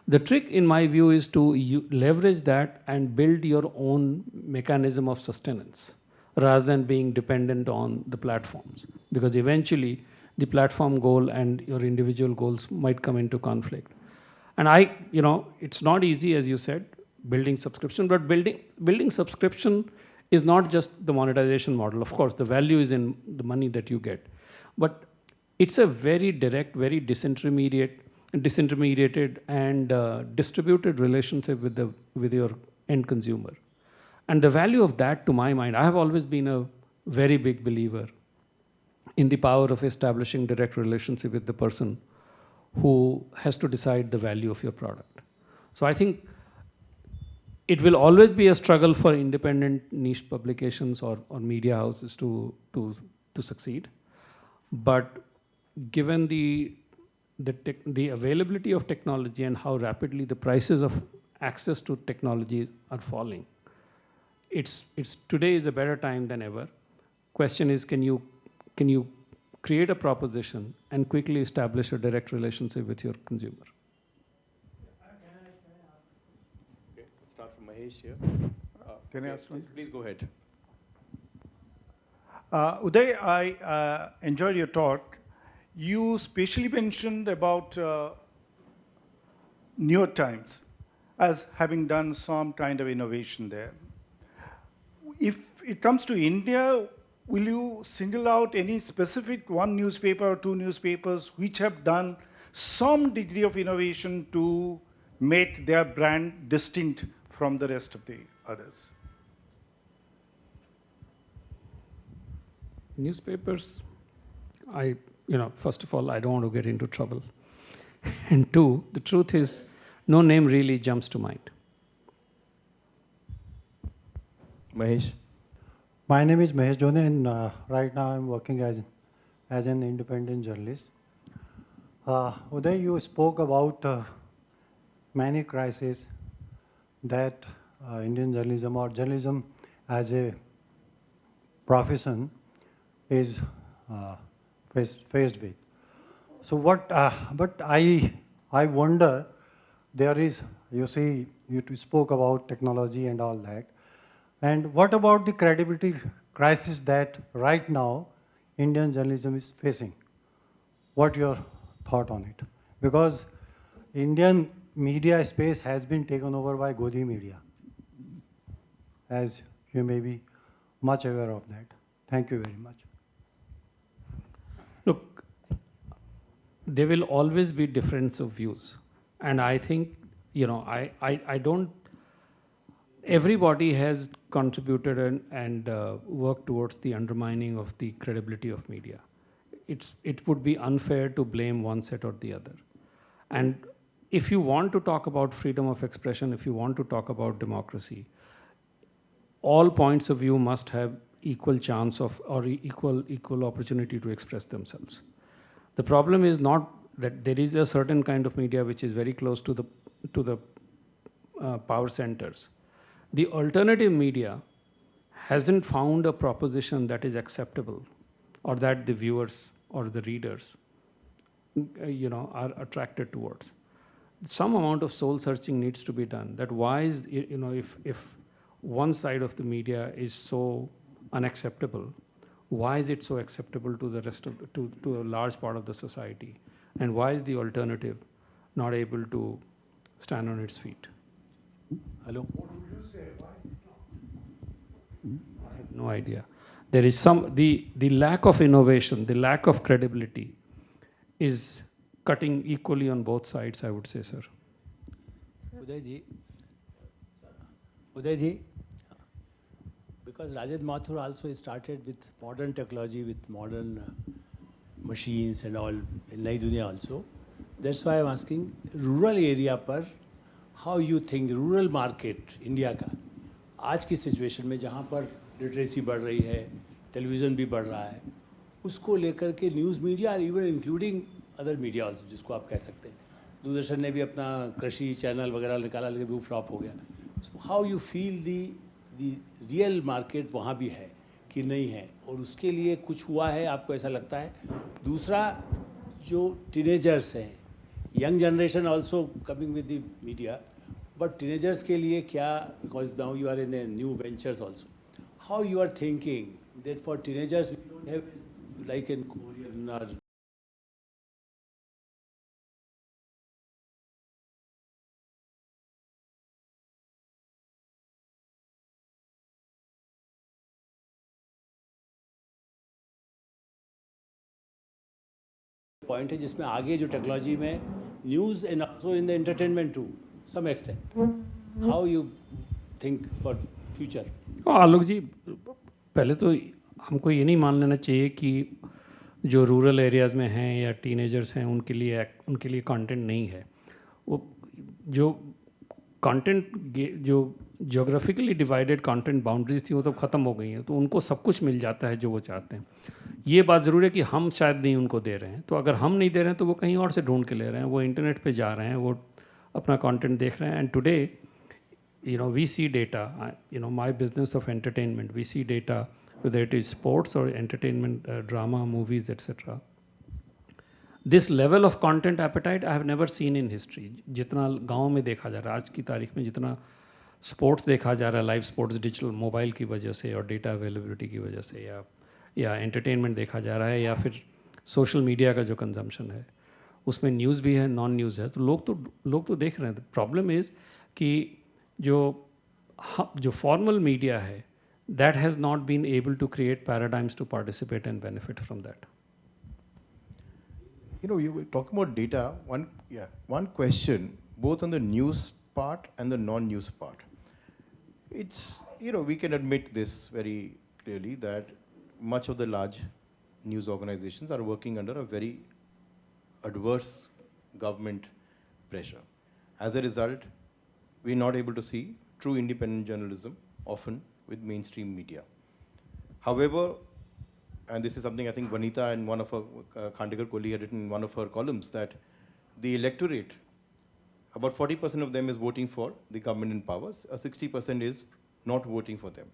the trick, in my view, is to leverage that and build your own mechanism of sustenance rather than being dependent on the platforms. Because eventually, the platform goal and your individual goals might come into conflict. And it's not easy, as you said, building subscription, but building subscription is not just the monetization model. Of course, the value is in the money that you get. But it's a very direct, very disintermediated and distributed relationship with your end consumer. And the value of that, to my mind, I have always been a very big believer in the power of establishing direct relationship with the person who has to decide the value of your product. So I think it will always be a struggle for independent niche publications or media houses to succeed. But given the availability of technology and how rapidly the prices of access to technology are falling, it's today is a better time than ever. Question is, can you create a proposition and quickly establish a direct relationship with your consumer? Okay, start from Mahesh here. Can I ask one? Please go ahead. Uday, I enjoyed your talk. You specially mentioned about New York Times. as having done some kind of innovation there. If it comes to India, will you single out any specific one newspaper or two newspapers which have done some degree of innovation to make their brand distinct from the rest of the others? Newspapers, first of all, I don't want to get into trouble. And two, the truth is, no name really jumps to mind. Mahesh. My name is Mahesh Jone, and right now I'm working as an independent journalist. Uday, you spoke about many crises that Indian journalism or journalism as a profession is faced with. So but I wonder, there is, you see, you spoke about technology and all that. And what about the credibility crisis that right now Indian journalism is facing? What your thought on it? Because Indian media space has been taken over by Bodhi media, as you may be much aware of that. Thank you very much. Look, there will always be difference of views. And I think, I don't, everybody has contributed and worked towards the undermining of the credibility of media. It would be unfair to blame one set or the other. And if you want to talk about freedom of expression, if you want to talk about democracy, all points of view must have equal chance of or equal opportunity to express themselves. The problem is not that there is a certain kind of media which is very close to the power centers. The alternative media hasn't found a proposition that is acceptable or that the viewers or the readers are attracted towards. Some amount of soul searching needs to be done. That why is, if one side of the media is so unacceptable, why is it so acceptable to the rest of to a large part of the society? And why is the alternative not able to stand on its feet? Hello? What would you say? Why is it not? I have no idea. There is the lack of innovation, the lack of credibility is cutting equally on both sides, I would say, sir. Uday ji, because Rajendra Mathur also started with modern technology, with modern machines and all, in Nai Dunya also. That's why I'm asking, rural area par, how you think rural market India का आज की situation में जहाँ पर literacy बढ़ रही है, television भी बढ़ रहा है, उसको लेकर के न्यूज़ मीडिया और even including other media also, जिसको आप कह सकते हैं, दूरदर्शन ने भी अपना कृषि चैनल वगैरह निकाला लेकिन वो फ्लॉप हो गया. So how you feel the real market वहाँ भी है कि नहीं है, और उसके लिए कुछ हुआ है आपको ऐसा लगता है? दूसरा, जो टीनेजर्स हैं, young generation also coming with the media, but teenagers के लिए क्या, because now you are in a new ventures also, how you are thinking that for teenagers we don't have like in Korean और point है जिसमें आगे जो technology में news and also in the entertainment to some extent, how you think for future? Alok ji, पहले तो हमको ये नहीं मान लेना चाहिए कि जो रूरल एरियाज़ में हैं या टीनेजर्स हैं उनके लिए कंटेंट नहीं है. वो जो कंटेंट, जो जोग्राफिकली डिवाइडेड कंटेंट बाउंड्रीज थी वो तो ख़त्म हो गई हैं, तो उनको सब कुछ मिल जाता है जो वो चाहते हैं. ये बात ज़रूर है कि हम शायद नहीं उनको दे रहे हैं, तो अगर हम नहीं दे रहे हैं तो वो कहीं और से ढूंढ के ले रहे हैं, वो इंटरनेट पे जा रहे हैं, वो अपना कंटेंट देख रहे हैं. And today we see data, my business of entertainment, we see data, whether it is sports or entertainment, drama, movies, etc. This level of content appetite I have never seen in history. जितना गाँव में देखा जा रहा है आज की तारीख में, जितना स्पोर्ट्स देखा जा रहा है, लाइव स्पोर्ट्स डिजिटल मोबाइल की वजह से और डेटा अवेलेबिलिटी की वजह से, या एंटरटेनमेंट देखा जा रहा है, या फिर सोशल मीडिया का जो कंजम्पशन है, उसमें न्यूज़ भी है, नॉन न्यूज़ है, तो लोग तो देख रहे हैं. प्रॉब्लम इज़ कि जो formal media है, that has not been able to create paradigms to participate and benefit from that. You were talking about data. One question, both on the news part and the non-news part. It's, we can admit this very clearly that much of the large news organizations are working under a very adverse government pressure. As a result, we're not able to see true independent journalism often with mainstream media. However, and this is something I think Vanita and one of her, Khandekar Kohli had written in one of her columns, that the electorate, about 40% of them is voting for the government in power, 60% is not voting for them.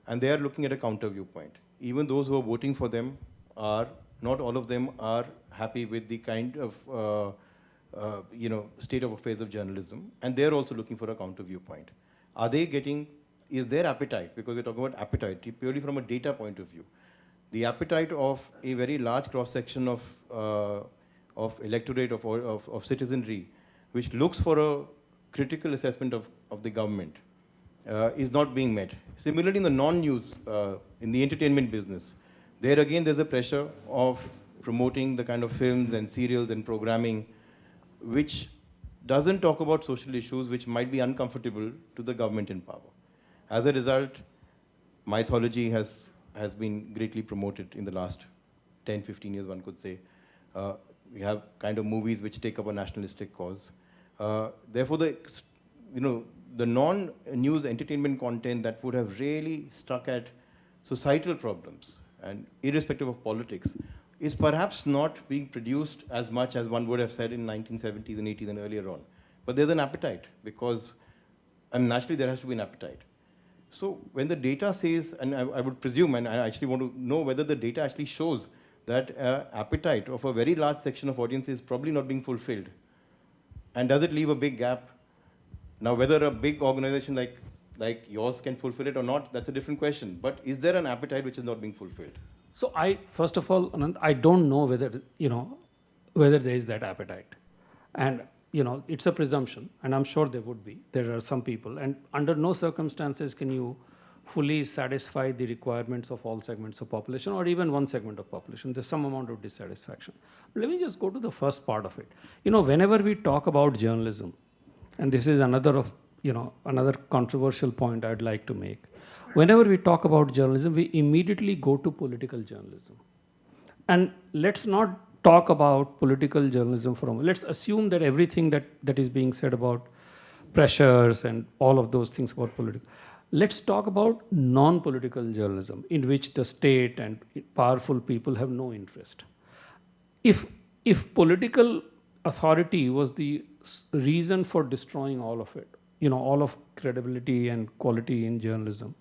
And they are looking at a counter viewpoint. Even those who are voting for them are, not all of them are happy with the kind of state of affairs of journalism, and they're also looking for a counter viewpoint. Are they getting, is their appetite, because we're talking about appetite, purely from a data point of view, the appetite of a very large cross-section of electorate, of citizenry, which looks for a critical assessment of the government, is not being met. Similarly, in the non-news, in the entertainment business, there again there's a pressure of promoting the kind of films and serials and programming which doesn't talk about social issues which might be uncomfortable to the government in power. As a result, mythology has been greatly promoted in the last 10, 15 years, one could say. We have kind of movies which take up a nationalistic cause. Therefore, the non-news entertainment content that would have really struck at societal problems and irrespective of politics is perhaps not being produced as much as one would have said in 1970s and 80s and earlier on. But there's an appetite because, and naturally there has to be an appetite. So when the data says, and I would presume, and I actually want to know whether the data actually shows that appetite of a very large section of audience is probably not being fulfilled. And does it leave a big gap? Now, whether a big organization like yours can fulfill it or not, that's a different question. But is there an appetite which is not being fulfilled? So first of all, Anant, I don't know whether there is that appetite. And, it's a presumption, and I'm sure there would be. There are some people, and under no circumstances can you fully satisfy the requirements of all segments of population or even one segment of population. There's some amount of dissatisfaction. Let me just go to the first part of it. Whenever we talk about journalism, and this is another controversial point I'd like to make. Whenever we talk about journalism, we immediately go to political journalism. And let's not talk about political journalism let's assume that everything that is being said about pressures and all of those things about political. Let's talk about non-political journalism in which the state and powerful people have no interest. If political authority was the reason for destroying all of it, all of credibility and quality in journalism,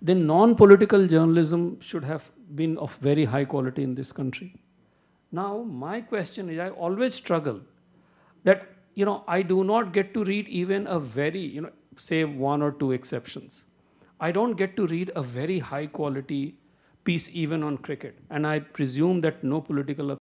then non-political journalism should have been of very high quality in this country. Now, my question is, I always struggle that, I do not get to read even a very, say one or two exceptions. I don't get to read a very high quality piece even on cricket. And I presume that no political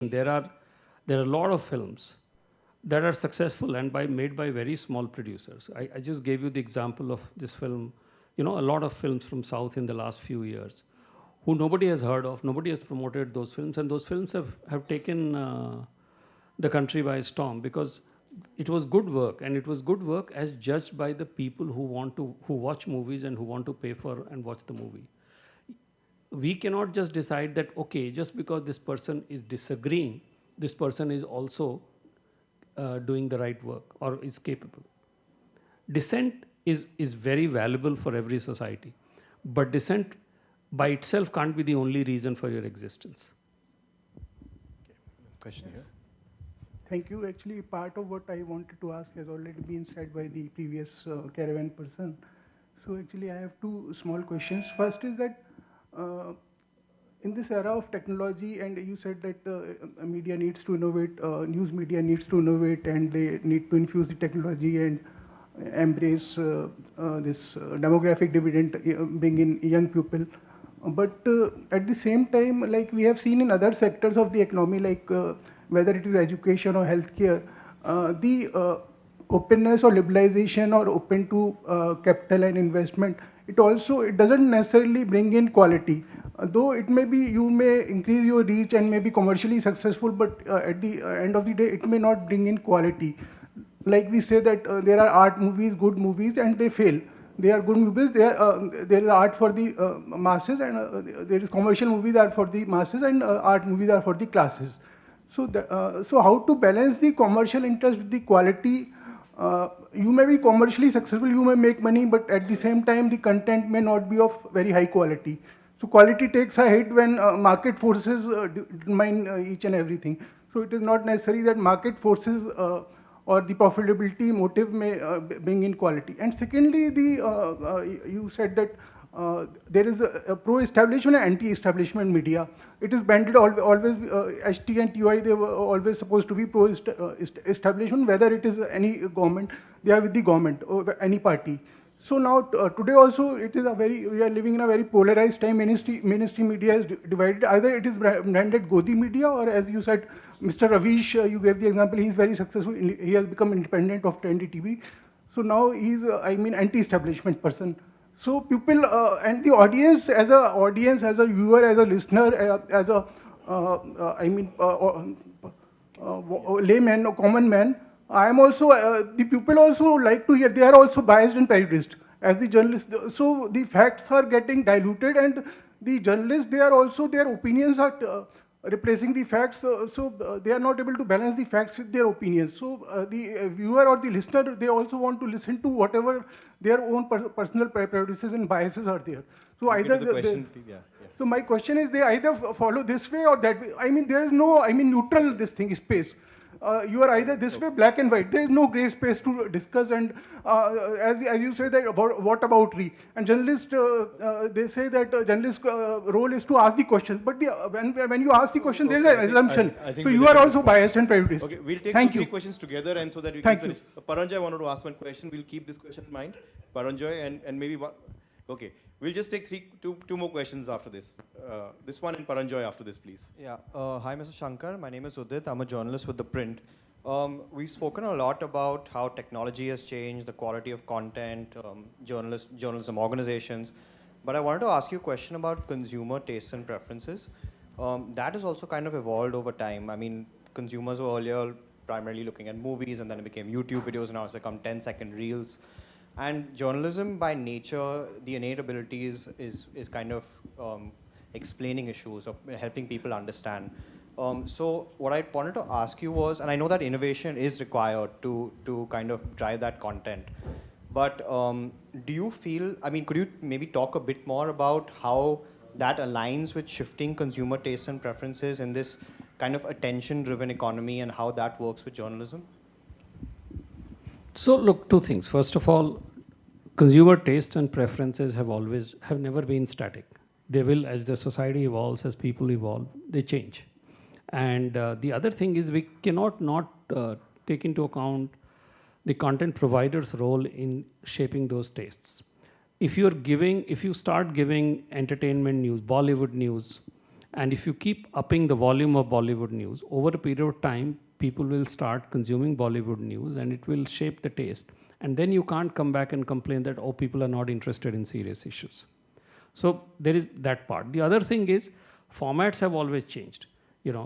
There are a lot of films that are successful and made by very small producers. I just gave you the example of this film, a lot of films from South in the last few years, who nobody has heard of, nobody has promoted those films, and those films have taken the country by storm because it was good work, and it was good work as judged by the people who watch movies and who want to pay for and watch the movie. We cannot just decide that, okay, just because this person is disagreeing, this person is also doing the right work or is capable. Dissent is very valuable for every society, but dissent by itself can't be the only reason for your existence. Question here. Thank you. Actually, part of what I wanted to ask has already been said by the previous Caravan person. So actually, I have two small questions. First is that in this era of technology, and you said that media needs to innovate, news media needs to innovate, and they need to infuse the technology and embrace this demographic dividend, bring in young people. But at the same time, like we have seen in other sectors of the economy, like whether it is education or healthcare, the openness or liberalization or open to capital and investment, it doesn't necessarily bring in quality. Though it may be, you may increase your reach and may be commercially successful, but at the end of the day, it may not bring in quality. Like we say that there are art movies, good movies, and they fail. They are good movies. There is art for the masses, and there is commercial movies are for the masses, and art movies are for the classes. So, so how to balance the commercial interest with the quality? You may be commercially successful, you may make money, but at the same time, the content may not be of very high quality. So quality takes a hit when market forces determine each and everything. So it is not necessary that market forces or the profitability motive may bring in quality. And secondly, you said that there is a pro-establishment and anti-establishment media. It is banded always, HT and TOI, they were always supposed to be pro-establishment, whether it is any government, they are with the government or any party. So now, today also, we are living in a very polarized time. Mainstream media is divided. Either it is branded Godi media, or as you said, Mr. Ravish, you gave the example, he is very successful. He has become independent of Trendy TV. So now he is, anti-establishment person. So people and the audience, as a viewer, as a listener, as a, layman or common man, I am also, the people also like to hear, they are also biased and prejudiced as the journalists. So the facts are getting diluted, and the journalists, their opinions are replacing the facts. So they are not able to balance the facts with their opinions. So the viewer or the listener, they also want to listen to whatever their own personal prejudices and biases are there. So either the question, please. Yeah. So my question is, they either follow this way or that way. There is no, neutral space. You are either this way, black and white. There is no gray space to discuss. And as you say that about what about and journalists, they say that journalist role is to ask the questions. But when you ask the question, there is an assumption. So you are also biased and prejudiced. Okay, we'll take Thank three you. questions together, and so that we Thank can finish. Paranjoy wanted to ask one question. We'll keep this question in mind. Paranjoy and maybe one. Okay. We'll just take two more questions after this. This one and Paranjoy after this, please. Yeah. Hi, Mr. Shankar. My name is Udit. I'm a journalist with The Print. We've spoken a lot about how technology has changed, the quality of content, journalism organizations. But I wanted to ask you a question about consumer tastes and preferences. That has also kind of evolved over time. Consumers were earlier primarily looking at movies, and then it became YouTube videos, and now it's become 10-second reels. And journalism, by nature, the innate ability is kind of explaining issues or helping people understand. So what I wanted to ask you was, and I know that innovation is required to kind of drive that content, but do you feel, could you maybe talk a bit more about how that aligns with shifting consumer tastes and preferences in this kind of attention-driven economy, and how that works with journalism? So look, two things. First of all, consumer tastes and preferences have never been static. They will, as the society evolves, as people evolve, they change. And the other thing is, we cannot not take into account the content provider's role in shaping those tastes. If you start giving entertainment news, Bollywood news, And if you keep upping the volume of Bollywood news, over a period of time, people will start consuming Bollywood news and it will shape the taste. And then you can't come back and complain that, oh, people are not interested in serious issues. So there is that part. The other thing is formats have always changed,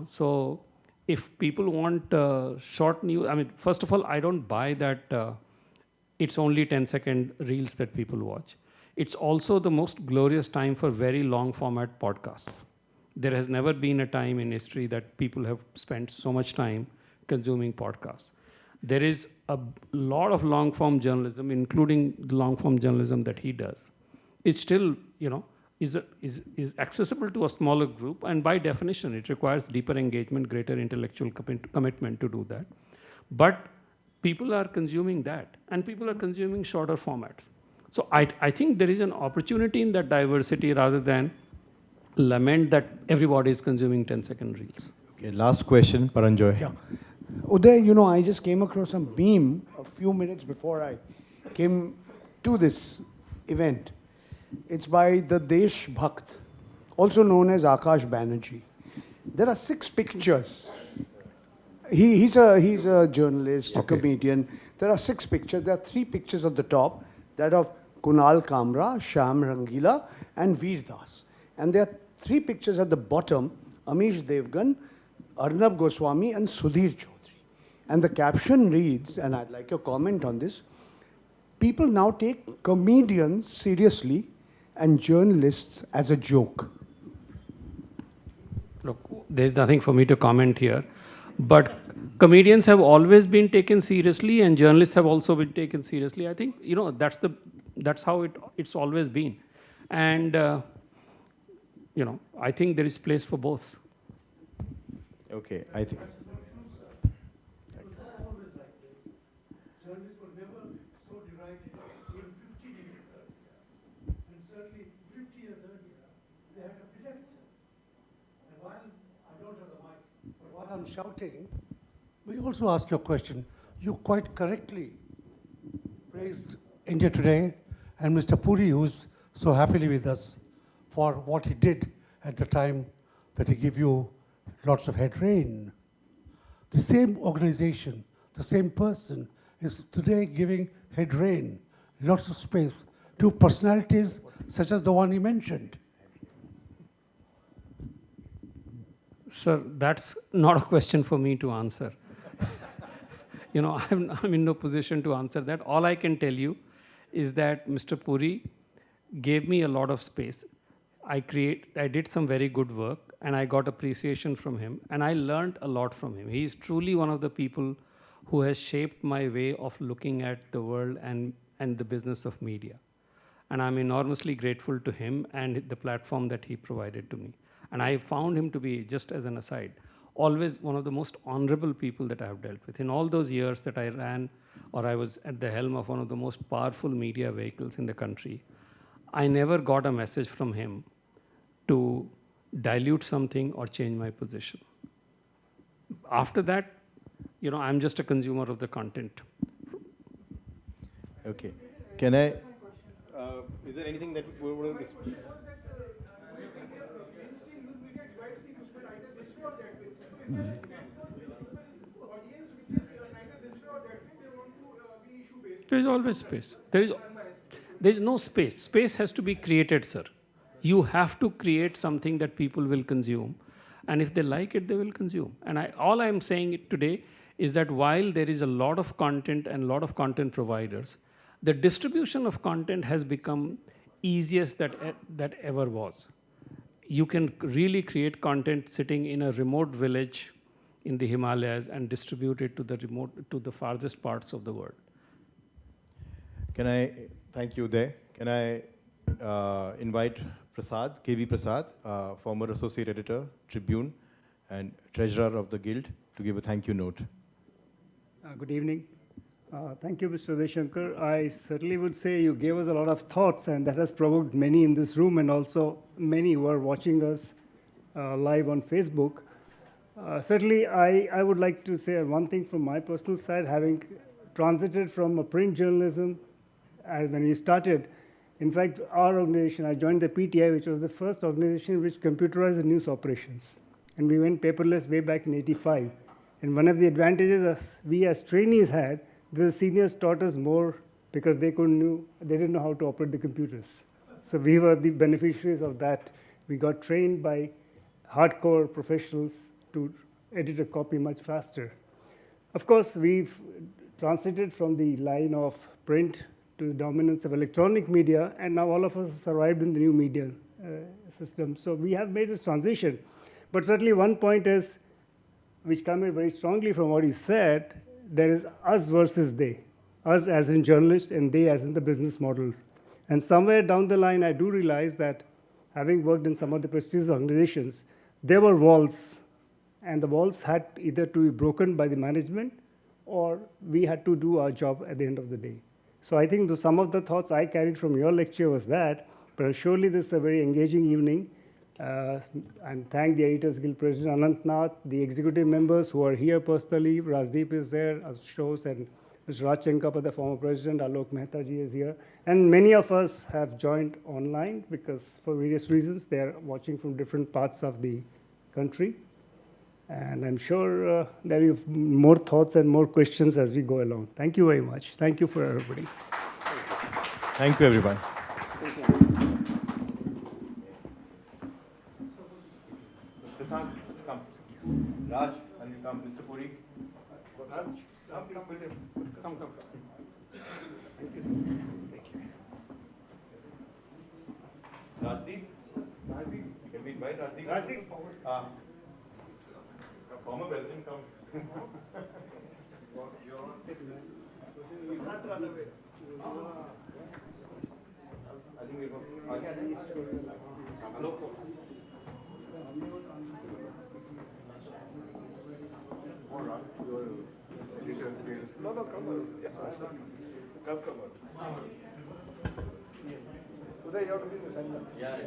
So if people want short news, I mean, first of all, I don't buy that it's only 10-second reels that people watch. It's also the most glorious time for very long format podcasts. There has never been a time in history that people have spent so much time consuming podcasts. There is a lot of long form journalism, including the long form journalism that he does. It's still, is accessible to a smaller group, and by definition, it requires deeper engagement, greater intellectual commitment to do that. But people are consuming that, and people are consuming shorter formats. So I think there is an opportunity in that diversity rather than lament that everybody is consuming 10-second reels. Okay, last question, Paranjoy. Yeah. Uday, I just came across a meme a few minutes before I came to this event. It's by the Desh Bhakt, also known as Akash Banerjee. There are 6 pictures. He's a journalist, a comedian. There are 6 pictures. There are 3 pictures at the top, that of Kunal Kamra, Shyam Rangila, and Veer Das. And there are 3 pictures at the bottom, Amish Devgan, Arnab Goswami, and Sudhir Chaudhary. And the caption reads, and I'd like your comment on this, people now take comedians seriously and journalists as a joke. Look, there's nothing for me to comment here, but comedians have always been taken seriously and journalists have also been taken seriously. I think, that's how it's always been. And, I think there is place for both. Okay, I think. Journalists were never so divided even 50 years earlier. And certainly 50 years earlier, they had a pedestal. And while I don't have the mic, but while I'm shouting, we also ask your question. You quite correctly praised India Today and Mr. Puri, who's so happily with us, for what he did at the time that he gave you lots of head rain. The same organization, the same person is today giving head rain, lots of space to personalities such as the one he mentioned. Sir, that's not a question for me to answer. I'm in no position to answer that. All I can tell you is that Mr. Puri gave me a lot of space. I did some very good work and I got appreciation from him and I learned a lot from him. He is truly one of the people who has shaped my way of looking at the world and the business of media. And I'm enormously grateful to him and the platform that he provided to me. And I found him to be, just as an aside, always one of the most honorable people that I have dealt with. In all those years that I ran or I was at the helm of one of the most powerful media vehicles in the country, I never got a message from him to dilute something or change my position. After that, I'm just a consumer of the content. Okay. Can I? Is there anything that we will? There is always space. There is no space. Space has to be created, sir. You have to create something that people will consume. And if they like it, they will consume. And all I'm saying today is that while there is a lot of content and a lot of content providers, the distribution of content has become easiest that ever was. You can really create content sitting in a remote village in the Himalayas and distribute it to the farthest parts of the world. Can I thank you there? Can I invite Prasad, KV Prasad, former associate editor, Tribune, and treasurer of the Guild, to give a thank you note. Good evening. Thank you, Mr. Uday Shankar. I certainly would say you gave us a lot of thoughts, and that has provoked many in this room and also many who are watching us live on Facebook. Certainly, I would like to say one thing from my personal side, having transited from a print journalism when we started, In fact, our organization, I joined the PTI, which was the first organization which computerized the news operations. And we went paperless way back in '85. And one of the advantages we as trainees had, the seniors taught us more because they didn't know how to operate the computers. So we were the beneficiaries of that. We got trained by hardcore professionals to edit a copy much faster. Of course, we've transited from the line of print to the dominance of electronic media, and now all of us survived in the new media system. So we have made this transition. But certainly one point is, which came in very strongly from what he said, there is us versus they. Us as in journalists and they as in the business models. And somewhere down the line, I do realize that having worked in some of the prestigious organizations, there were walls, and the walls had either to be broken by the management or we had to do our job at the end of the day. So I think some of the thoughts I carried from your lecture was that, but surely this is a very engaging evening. And thank the Editors Guild President Anant, Nath, the executive members who are here personally. Rajdeep is there, Ashos, and Mr. Rajendra, the former president, Alok Mehta ji is here. And many of us have joined online because for various reasons, they're watching from different parts of the country. And I'm sure there will be more thoughts and more questions as we go along. Thank you very much. Thank you for everybody. Thank you, everyone. Prasad, come. Raj, and you come. Mr. Puri. Come. Thank you. Rajdeep? Can we invite Rajdeep? Rajdeep. Former president, come. I think we'll go. Hello. No, come. Yes, come. Uday, you have to be in the center. Yeah.